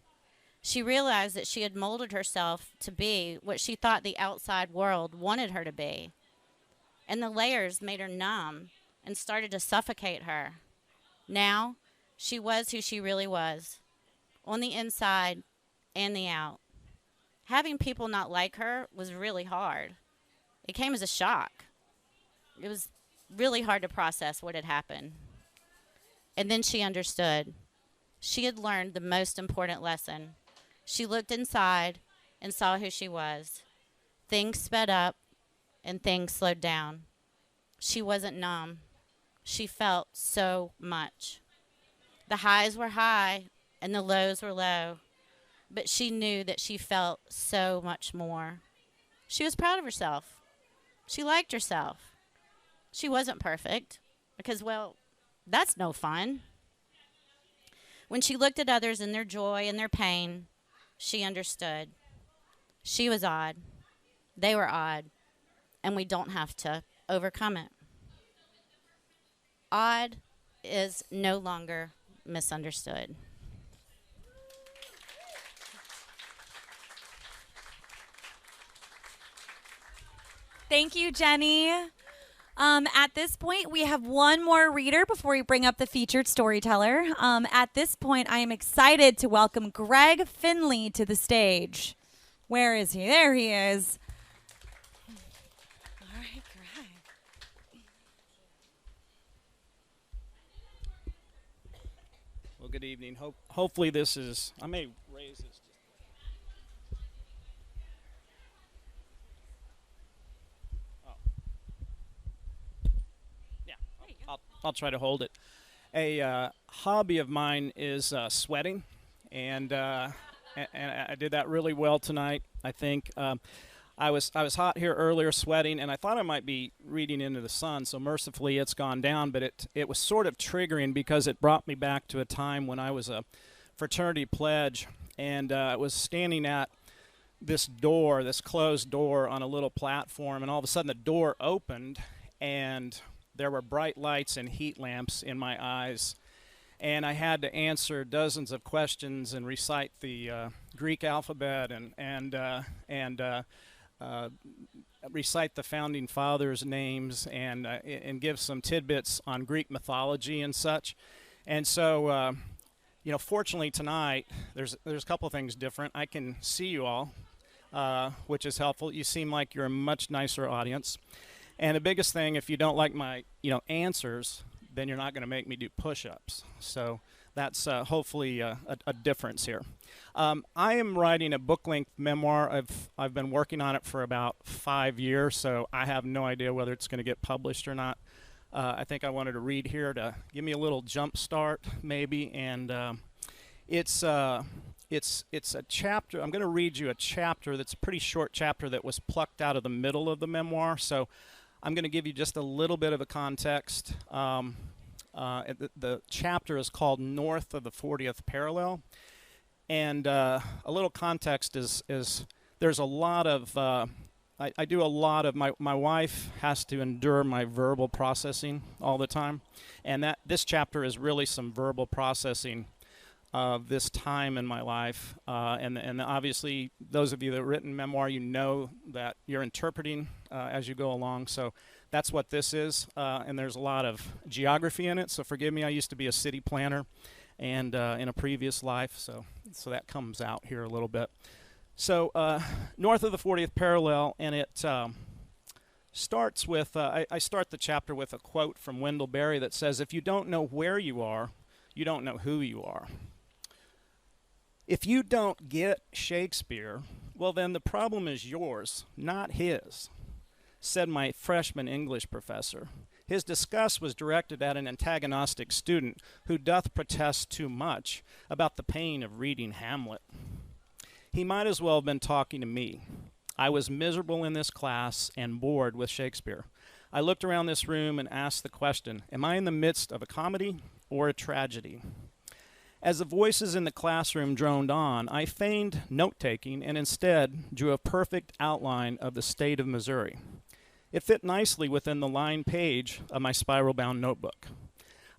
She realized that she had molded herself to be what she thought the outside world wanted her to be. And the layers made her numb and started to suffocate her. Now, she was who she really was, on the inside and the out. Having people not like her was really hard. It came as a shock. It was really hard to process what had happened. And then she understood. She had learned the most important lesson. She looked inside and saw who she was. Things sped up and things slowed down. She wasn't numb. She felt so much. The highs were high and the lows were low, but she knew that she felt so much more. She was proud of herself. She liked herself. She wasn't perfect because, well, that's no fun. When she looked at others in their joy and their pain, she understood. She was odd. They were odd. And we don't have to overcome it. Odd is no longer misunderstood. Thank you, Jenny. At this point, we have one more reader before we bring up the featured storyteller. At this point, I am excited to welcome Greg Finley to the stage. Where is he? There he is. All right, Greg. Well, good evening. Hopefully this is, I may raise this. I'll try to hold it. A hobby of mine is sweating, and I did that really well tonight. I think I was hot here earlier, sweating, and I thought I might be reading into the sun. So mercifully, it's gone down. But it was sort of triggering because it brought me back to a time when I was a fraternity pledge, and I was standing at this door, this closed door, on a little platform, and all of a sudden the door opened, and there were bright lights and heat lamps in my eyes, and I had to answer dozens of questions and recite the Greek alphabet and recite the founding fathers' names and give some tidbits on Greek mythology and such. And so, fortunately tonight there's a couple of things different. I can see you all, which is helpful. You seem like you're a much nicer audience. And the biggest thing, if you don't like my, answers, then you're not going to make me do push-ups. So that's hopefully a difference here. I am writing a book-length memoir. I've been working on it for about 5 years, so I have no idea whether it's going to get published or not. I think I wanted to read here to give me a little jump start, maybe. And it's a chapter. I'm going to read you a chapter that's a pretty short chapter that was plucked out of the middle of the memoir. So I'm going to give you just a little bit of a context. The chapter is called North of the 40th Parallel. And a little context is there's a lot of, I do a lot of, my wife has to endure my verbal processing all the time. And this chapter is really some verbal processing of this time in my life. And obviously, those of you that have written memoir, you know that you're interpreting as you go along. So that's what this is. And there's a lot of geography in it. So forgive me, I used to be a city planner and in a previous life. So that comes out here a little bit. So North of the 40th Parallel, and it starts with, I start the chapter with a quote from Wendell Berry that says, "If you don't know where you are, you don't know who you are. If you don't get Shakespeare, well then the problem is yours, not his," said my freshman English professor. His disgust was directed at an antagonistic student who doth protest too much about the pain of reading Hamlet. He might as well have been talking to me. I was miserable in this class and bored with Shakespeare. I looked around this room and asked the question, am I in the midst of a comedy or a tragedy? As the voices in the classroom droned on, I feigned note-taking and instead drew a perfect outline of the state of Missouri. It fit nicely within the lined page of my spiral-bound notebook.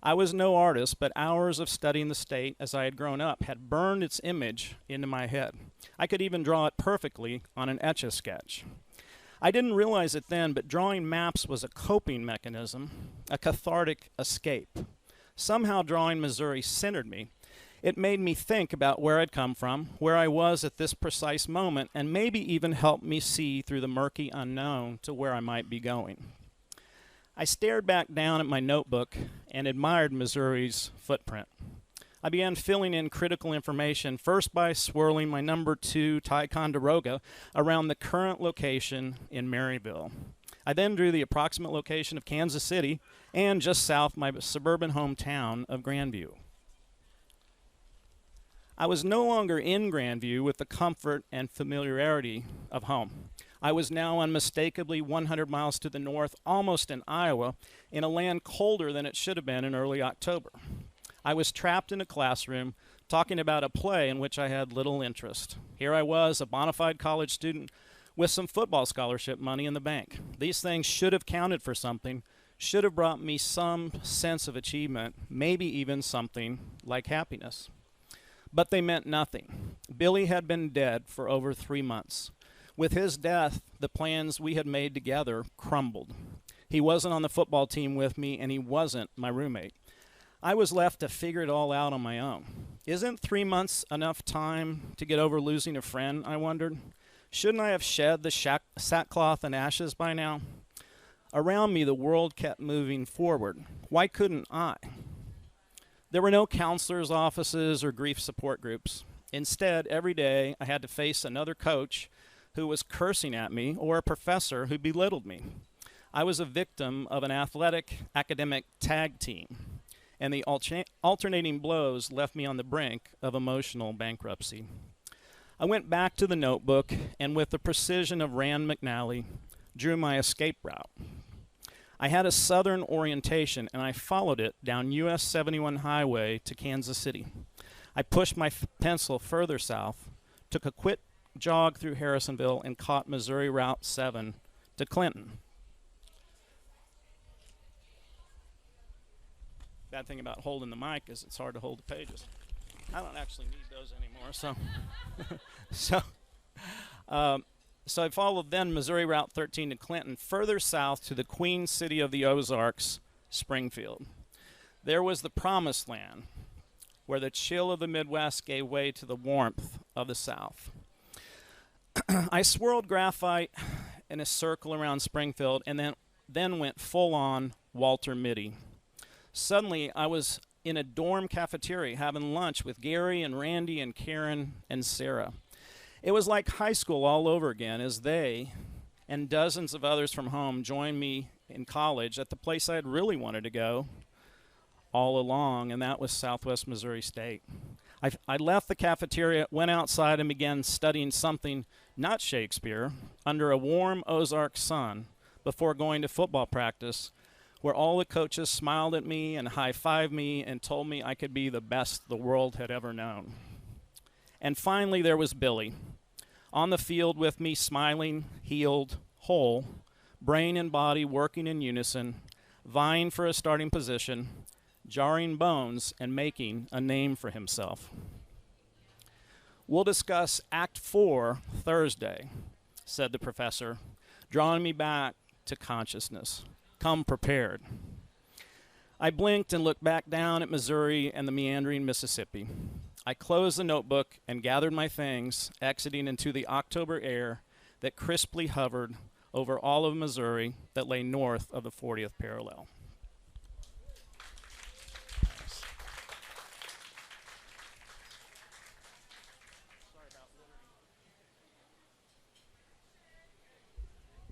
I was no artist, but hours of studying the state as I had grown up had burned its image into my head. I could even draw it perfectly on an Etch-a-Sketch. I didn't realize it then, but drawing maps was a coping mechanism, a cathartic escape. Somehow drawing Missouri centered me. It made me think about where I'd come from, where I was at this precise moment, and maybe even helped me see through the murky unknown to where I might be going. I stared back down at my notebook and admired Missouri's footprint. I began filling in critical information, first by swirling my number 2 Ticonderoga around the current location in Maryville. I then drew the approximate location of Kansas City and just south my suburban hometown of Grandview. I was no longer in Grandview with the comfort and familiarity of home. I was now unmistakably 100 miles to the north, almost in Iowa, in a land colder than it should have been in early October. I was trapped in a classroom talking about a play in which I had little interest. Here I was, a bona fide college student with some football scholarship money in the bank. These things should have counted for something, should have brought me some sense of achievement, maybe even something like happiness. But they meant nothing. Billy had been dead for over 3 months. With his death, the plans we had made together crumbled. He wasn't on the football team with me, and he wasn't my roommate. I was left to figure it all out on my own. Isn't 3 months enough time to get over losing a friend, I wondered? Shouldn't I have shed the sackcloth and ashes by now? Around me, the world kept moving forward. Why couldn't I? There were no counselors' offices or grief support groups. Instead, every day I had to face another coach who was cursing at me or a professor who belittled me. I was a victim of an athletic academic tag team, and the alternating blows left me on the brink of emotional bankruptcy. I went back to the notebook and, with the precision of Rand McNally, drew my escape route. I had a southern orientation, and I followed it down US 71 highway to Kansas City. I pushed my pencil further south, took a quick jog through Harrisonville, and caught Missouri Route 7 to Clinton. Bad thing about holding the mic is it's hard to hold the pages. I don't actually need those anymore, so I followed then Missouri Route 13 to Clinton, further south to the Queen City of the Ozarks, Springfield. There was the promised land, where the chill of the Midwest gave way to the warmth of the South. I swirled graphite in a circle around Springfield and then went full-on Walter Mitty. Suddenly, I was in a dorm cafeteria having lunch with Gary and Randy and Karen and Sarah. It was like high school all over again as they and dozens of others from home joined me in college at the place I had really wanted to go all along, and that was Southwest Missouri State. I left the cafeteria, went outside, and began studying something not Shakespeare under a warm Ozark sun before going to football practice, where all the coaches smiled at me and high-fived me and told me I could be the best the world had ever known. And finally, there was Billy, on the field with me, smiling, healed, whole, brain and body working in unison, vying for a starting position, jarring bones, and making a name for himself. We'll discuss Act 4 Thursday, said the professor, drawing me back to consciousness. Come prepared. I blinked and looked back down at Missouri and the meandering Mississippi. I closed the notebook and gathered my things, exiting into the October air that crisply hovered over all of Missouri that lay north of the 40th parallel.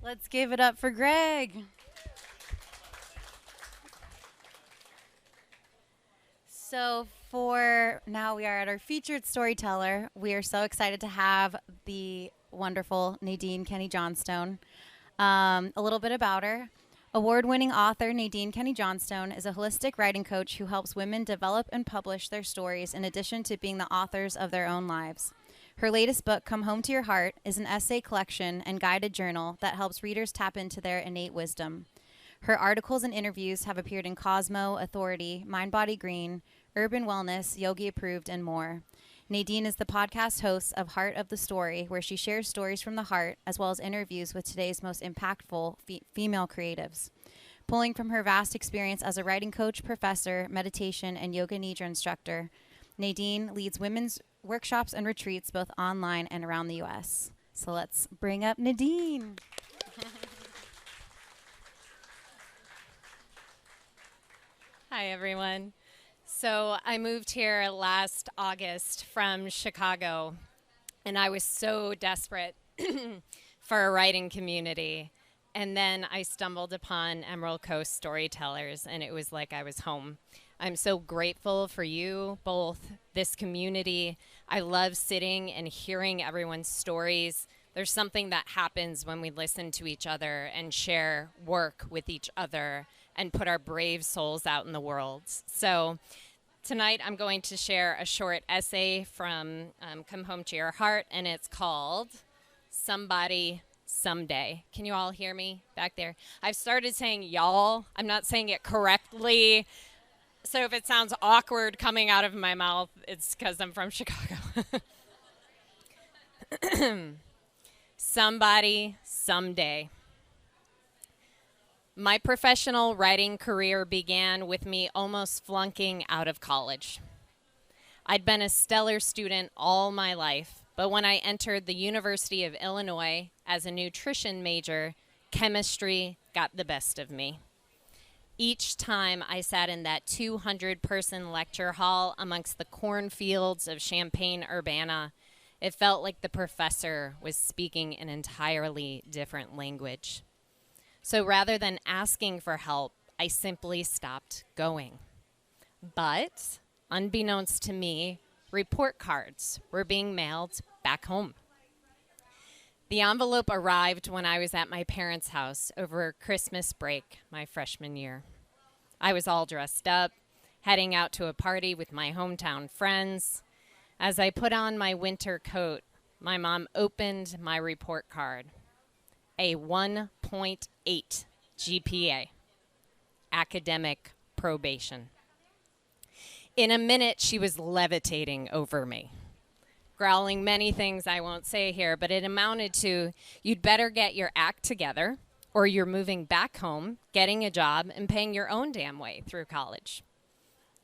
Let's give it up for Greg. So for now, we are at our featured storyteller. We are so excited to have the wonderful Nadine Kenny Johnstone. A little bit about her. Award-winning author Nadine Kenny Johnstone is a holistic writing coach who helps women develop and publish their stories in addition to being the authors of their own lives. Her latest book, Come Home to Your Heart, is an essay collection and guided journal that helps readers tap into their innate wisdom. Her articles and interviews have appeared in Cosmo, Authority, Mind Body Green, Urban Wellness, Yogi Approved, and more. Nadine is the podcast host of Heart of the Story, where she shares stories from the heart, as well as interviews with today's most impactful female creatives. Pulling from her vast experience as a writing coach, professor, meditation, and yoga nidra instructor, Nadine leads women's workshops and retreats both online and around the U.S. So let's bring up Nadine. Hi, everyone. So I moved here last August from Chicago, and I was so desperate for a writing community. And then I stumbled upon Emerald Coast Storytellers, and it was like I was home. I'm so grateful for you, both this community. I love sitting and hearing everyone's stories. There's something that happens when we listen to each other and share work with each other and put our brave souls out in the world. So tonight I'm going to share a short essay from Come Home to Your Heart, and it's called Somebody Someday. Can you all hear me back there? I've started saying y'all. I'm not saying it correctly. So if it sounds awkward coming out of my mouth, it's because I'm from Chicago. Somebody someday. My professional writing career began with me almost flunking out of college. I'd been a stellar student all my life, but when I entered the University of Illinois as a nutrition major, chemistry got the best of me. Each time I sat in that 200-person lecture hall amongst the cornfields of Champaign-Urbana, it felt like the professor was speaking an entirely different language. So rather than asking for help, I simply stopped going. But, unbeknownst to me, report cards were being mailed back home. The envelope arrived when I was at my parents' house over Christmas break my freshman year. I was all dressed up, heading out to a party with my hometown friends. As I put on my winter coat, my mom opened my report card. A 1.8 GPA, academic probation. In a minute, she was levitating over me, growling many things I won't say here, but it amounted to, you'd better get your act together, or you're moving back home, getting a job, and paying your own damn way through college.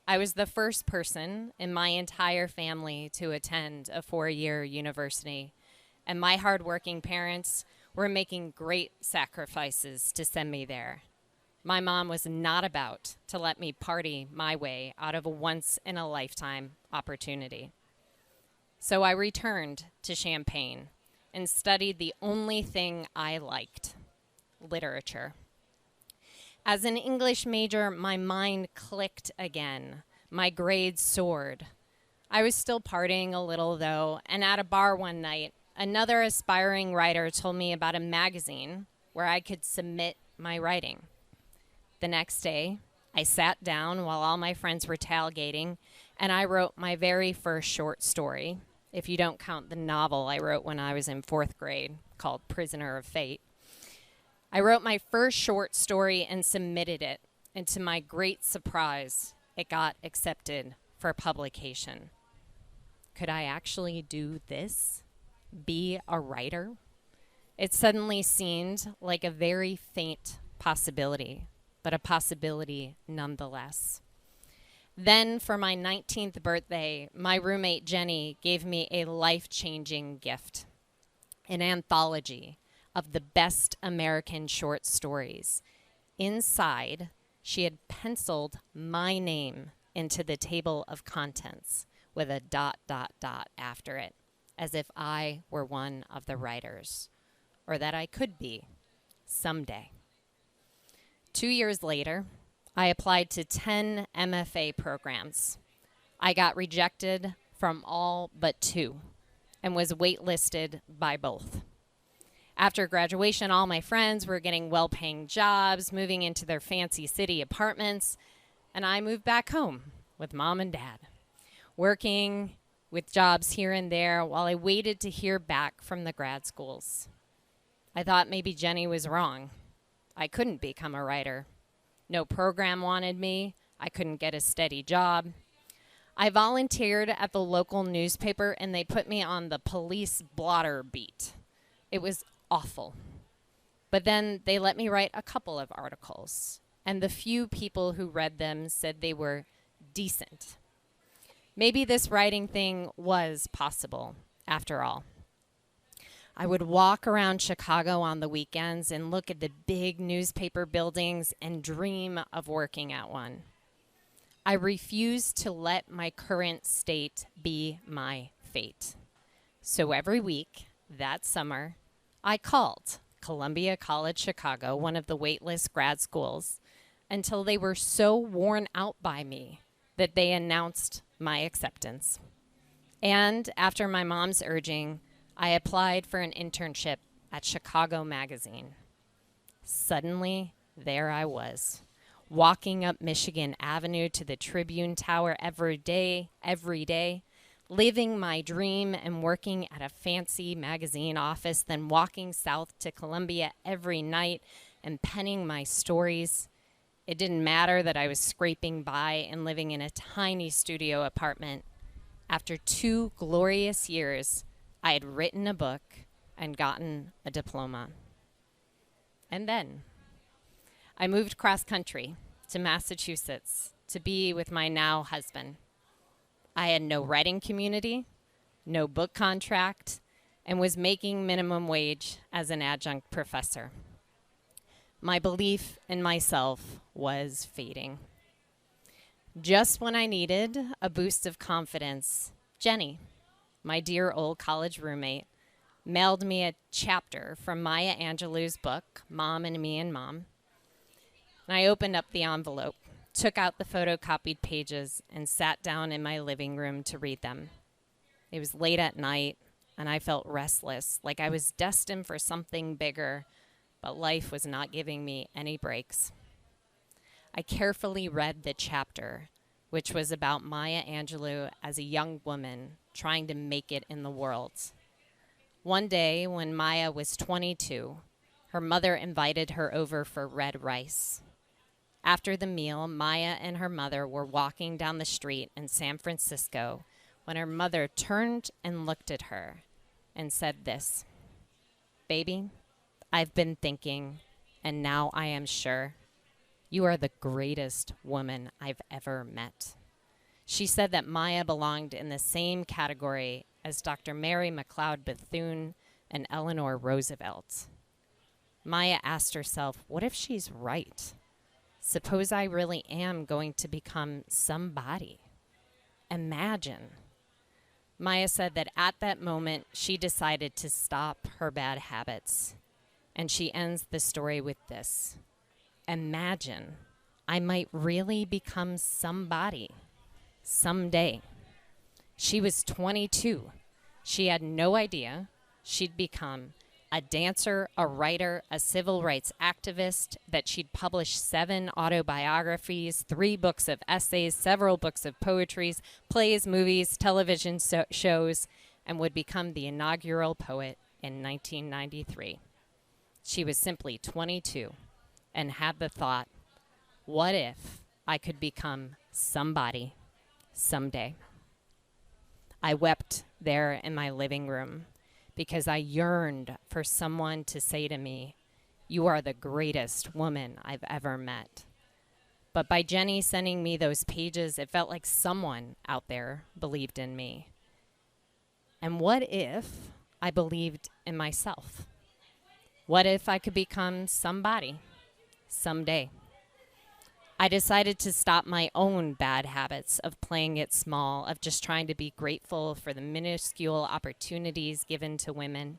I was the first person in my entire family to attend a 4-year university, and my hardworking parents were making great sacrifices to send me there. My mom was not about to let me party my way out of a once-in-a-lifetime opportunity. So I returned to Champaign and studied the only thing I liked, literature. As an English major, my mind clicked again. My grades soared. I was still partying a little, though, and at a bar one night, another aspiring writer told me about a magazine where I could submit my writing. The next day, I sat down while all my friends were tailgating, and I wrote my very first short story, if you don't count the novel I wrote when I was in 4th grade, called Prisoner of Fate. I wrote my first short story and submitted it, and to my great surprise, it got accepted for publication. Could I actually do this? Be a writer? It suddenly seemed like a very faint possibility, but a possibility nonetheless. Then, for my 19th birthday, my roommate Jenny gave me a life-changing gift, an anthology of the best American short stories. Inside, she had penciled my name into the table of contents with a ... after it, as if I were one of the writers, or that I could be someday. 2 years later, I applied to 10 MFA programs. I got rejected from all but 2 and was waitlisted by both. After graduation, all my friends were getting well-paying jobs, moving into their fancy city apartments, and I moved back home with mom and dad, working with jobs here and there while I waited to hear back from the grad schools. I thought maybe Jenny was wrong. I couldn't become a writer. No program wanted me. I couldn't get a steady job. I volunteered at the local newspaper, and they put me on the police blotter beat. It was awful. But then they let me write a couple of articles, and the few people who read them said they were decent. Maybe this writing thing was possible, after all. I would walk around Chicago on the weekends and look at the big newspaper buildings and dream of working at one. I refuse to let my current state be my fate. So every week that summer, I called Columbia College Chicago, one of the waitlist grad schools, until they were so worn out by me that they announced my acceptance. And after my mom's urging, I applied for an internship at Chicago Magazine. Suddenly, there I was, walking up Michigan Avenue to the Tribune Tower every day, living my dream and working at a fancy magazine office, then walking south to Columbia every night and penning my stories. It didn't matter that I was scraping by and living in a tiny studio apartment. After 2 glorious years, I had written a book and gotten a diploma. And then I moved cross country to Massachusetts to be with my now husband. I had no writing community, no book contract, and was making minimum wage as an adjunct professor. My belief in myself was fading. Just when I needed a boost of confidence, Jenny, my dear old college roommate, mailed me a chapter from Maya Angelou's book, Mom and Me and Mom. And I opened up the envelope, took out the photocopied pages, and sat down in my living room to read them. It was late at night, and I felt restless, like I was destined for something bigger, but life was not giving me any breaks. I carefully read the chapter, which was about Maya Angelou as a young woman trying to make it in the world. One day, when Maya was 22, her mother invited her over for red rice. After the meal, Maya and her mother were walking down the street in San Francisco when her mother turned and looked at her and said this, "Baby, I've been thinking, and now I am sure. You are the greatest woman I've ever met." She said that Maya belonged in the same category as Dr. Mary McLeod Bethune and Eleanor Roosevelt. Maya asked herself, what if she's right? Suppose I really am going to become somebody. Imagine. Maya said that at that moment, she decided to stop her bad habits. And she ends the story with this. Imagine I might really become somebody someday. She was 22. She had no idea she'd become a dancer, a writer, a civil rights activist, that she'd publish 7 autobiographies, 3 books of essays, several books of poetries, plays, movies, television shows, and would become the inaugural poet in 1993. She was simply 22 and had the thought, what if I could become somebody someday? I wept there in my living room because I yearned for someone to say to me, you are the greatest woman I've ever met. But by Jenny sending me those pages, it felt like someone out there believed in me. And what if I believed in myself? What if I could become somebody someday? I decided to stop my own bad habits of playing it small, of just trying to be grateful for the minuscule opportunities given to women.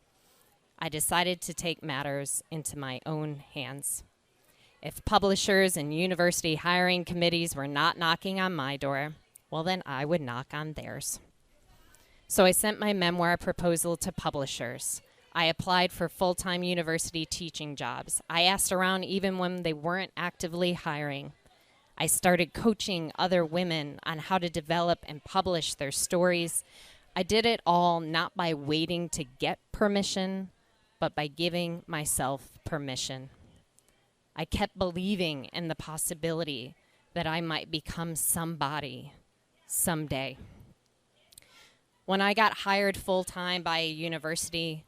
I decided to take matters into my own hands. If publishers and university hiring committees were not knocking on my door, well, then I would knock on theirs. So I sent my memoir proposal to publishers. I applied for full-time university teaching jobs. I asked around even when they weren't actively hiring. I started coaching other women on how to develop and publish their stories. I did it all not by waiting to get permission, but by giving myself permission. I kept believing in the possibility that I might become somebody someday. When I got hired full-time by a university,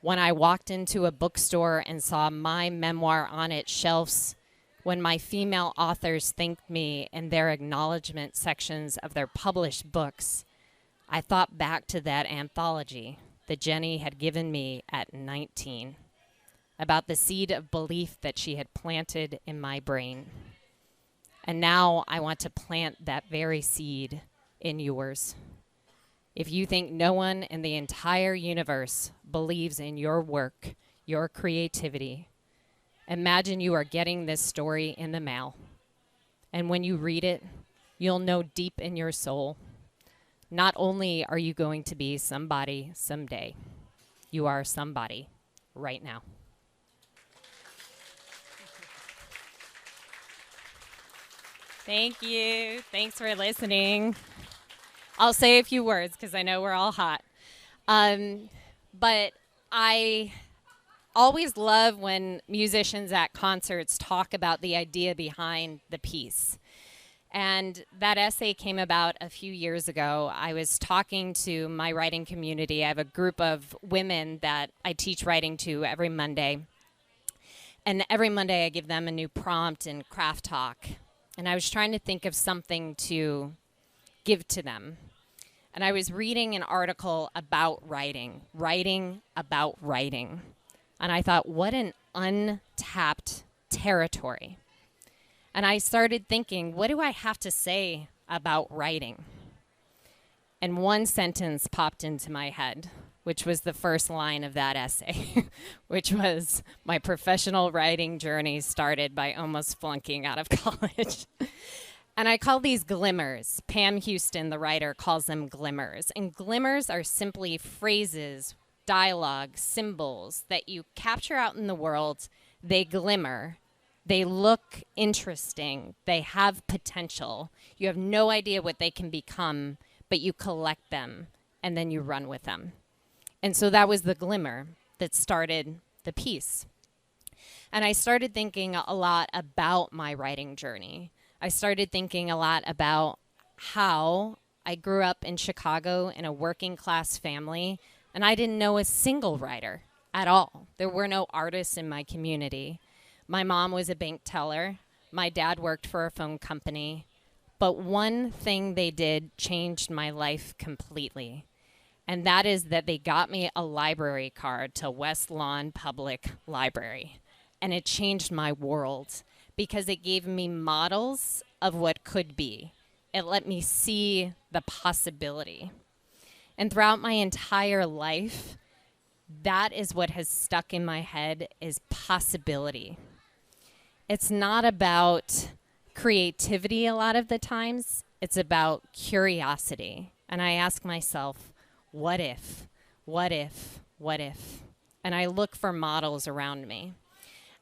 when I walked into a bookstore and saw my memoir on its shelves, when my female authors thanked me in their acknowledgement sections of their published books, I thought back to that anthology that Jenny had given me at 19, about the seed of belief that she had planted in my brain. And now I want to plant that very seed in yours. If you think no one in the entire universe believes in your work, your creativity, imagine you are getting this story in the mail. And when you read it, you'll know deep in your soul, not only are you going to be somebody someday, you are somebody right now. Thank you. Thanks for listening. I'll say a few words because I know we're all hot. But I always love when musicians at concerts talk about the idea behind the piece. And that essay came about a few years ago. I was talking to my writing community. I have a group of women that I teach writing to every Monday. And every Monday I give them a new prompt and craft talk. And I was trying to think of something to give to them. And I was reading an article about writing about writing. And I thought, what an untapped territory. And I started thinking, what do I have to say about writing? And one sentence popped into my head, which was the first line of that essay, which was, my professional writing journey started by almost flunking out of college. And I call these glimmers. Pam Houston, the writer, calls them glimmers. And glimmers are simply phrases, dialogue, symbols that you capture out in the world. They glimmer. They look interesting. They have potential. You have no idea what they can become, but you collect them, and then you run with them. And so that was the glimmer that started the piece. And I started thinking a lot about my writing journey. I started thinking a lot about how I grew up in Chicago in a working class family, and I didn't know a single writer at all. There were no artists in my community. My mom was a bank teller. My dad worked for a phone company. But one thing they did changed my life completely. And that is that they got me a library card to West Lawn Public Library. And it changed my world because it gave me models of what could be. It let me see the possibility. And throughout my entire life, that is what has stuck in my head, is possibility. It's not about creativity a lot of the times. It's about curiosity. And I ask myself, what if? What if? What if? And I look for models around me.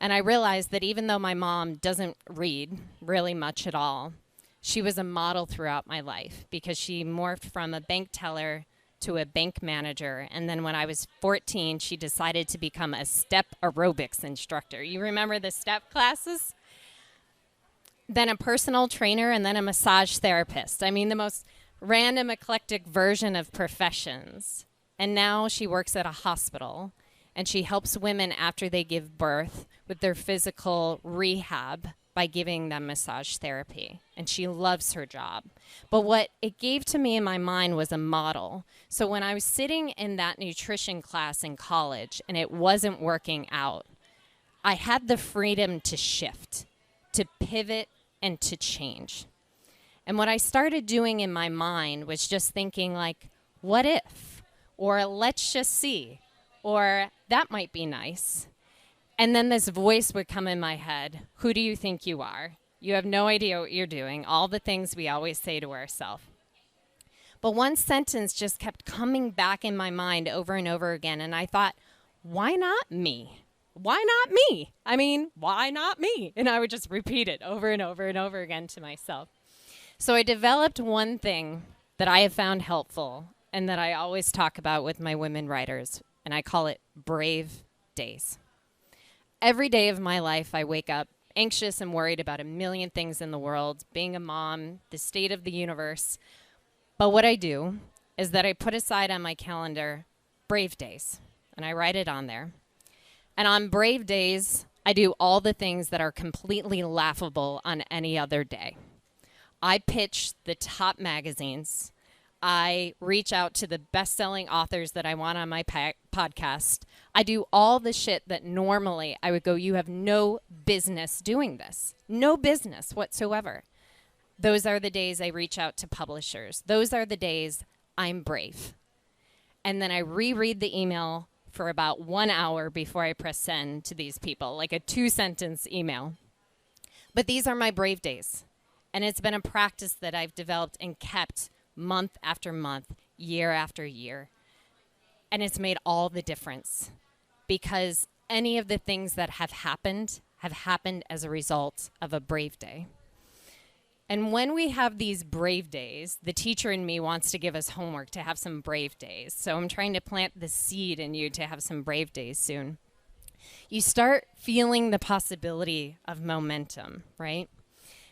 And I realized that even though my mom doesn't read really much at all, she was a model throughout my life because she morphed from a bank teller to a bank manager. And then when I was 14, she decided to become a step aerobics instructor. You remember the step classes? Then a personal trainer, and then a massage therapist. I mean, the most random, eclectic version of professions. And now she works at a hospital, and she helps women after they give birth with their physical rehab by giving them massage therapy. And she loves her job. But what it gave to me in my mind was a model. So when I was sitting in that nutrition class in college and it wasn't working out, I had the freedom to shift, to pivot, and to change. And what I started doing in my mind was just thinking like, what if? Or let's just see. Or that might be nice. And then this voice would come in my head. Who do you think you are? You have no idea what you're doing. All the things we always say to ourselves. But one sentence just kept coming back in my mind over and over again. And I thought, why not me? Why not me? I mean, why not me? And I would just repeat it over and over and over again to myself. So I developed one thing that I have found helpful and that I always talk about with my women writers. And I call it brave days. Every day of my life, I wake up anxious and worried about a million things in the world, being a mom, the state of the universe. But what I do is that I put aside on my calendar brave days, and I write it on there. And on brave days, I do all the things that are completely laughable on any other day. I pitch the top magazines. I reach out to the best-selling authors that I want on my podcast. I do all the shit that normally I would go, you have no business doing this. No business whatsoever. Those are the days I reach out to publishers. Those are the days I'm brave. And then I reread the email for about 1 hour before I press send to these people, like a 2-sentence email. But these are my brave days. And it's been a practice that I've developed and kept month after month, year after year. And it's made all the difference, because any of the things that have happened as a result of a brave day. And when we have these brave days, the teacher in me wants to give us homework to have some brave days. So I'm trying to plant the seed in you to have some brave days soon. You start feeling the possibility of momentum, right?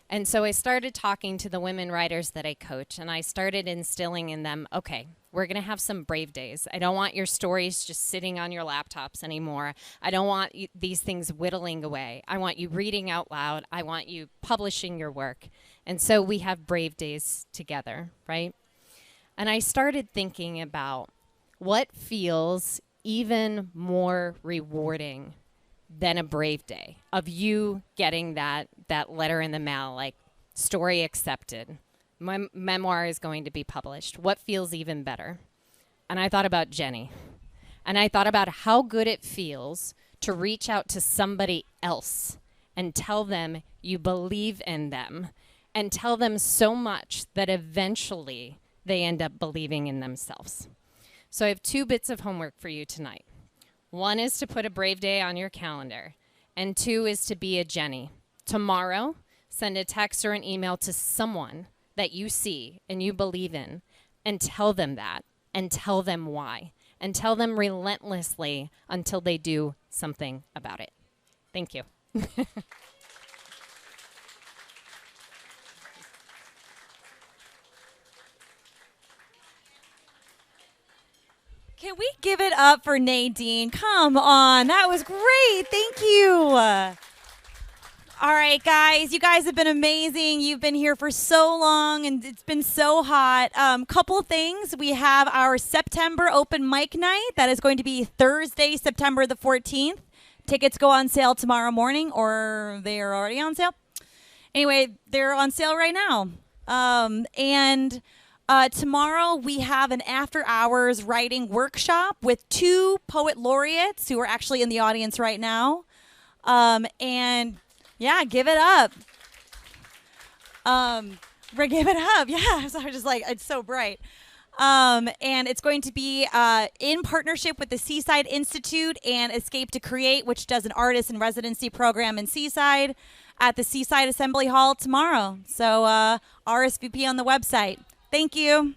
And so I started talking to the women writers that I coach, and I started instilling in them, okay, we're going to have some brave days. I don't want your stories just sitting on your laptops anymore. I don't want these things whittling away. I want you reading out loud. I want you publishing your work. And so we have brave days together, right? And I started thinking about what feels even more rewarding than a brave day of you getting that letter in the mail, like story accepted. My memoir is going to be published. What feels even better? And I thought about Jenny. And I thought about how good it feels to reach out to somebody else and tell them you believe in them, and tell them so much that eventually they end up believing in themselves. So I have 2 bits of homework for you tonight. 1 is to put a brave day on your calendar, and 2 is to be a Jenny. Tomorrow, send a text or an email to someone that you see and you believe in, and tell them that, and tell them why, and tell them relentlessly until they do something about it. Thank you. Can we give it up for Nadine? Come on, that was great. Thank you. All right, guys, you guys have been amazing. You've been here for so long, and it's been so hot. Couple things. We have our September open mic night. That is going to be Thursday, September the 14th. Tickets go on sale tomorrow morning, or they are already on sale. Anyway, they're on sale right now. Tomorrow we have an after-hours writing workshop with 2 poet laureates who are actually in the audience right now. Yeah, give it up. Give it up. Yeah, so I'm just like, it's so bright. And it's going to be in partnership with the Seaside Institute and Escape to Create, which does an artist in residency program in Seaside, at the Seaside Assembly Hall tomorrow. So RSVP on the website. Thank you.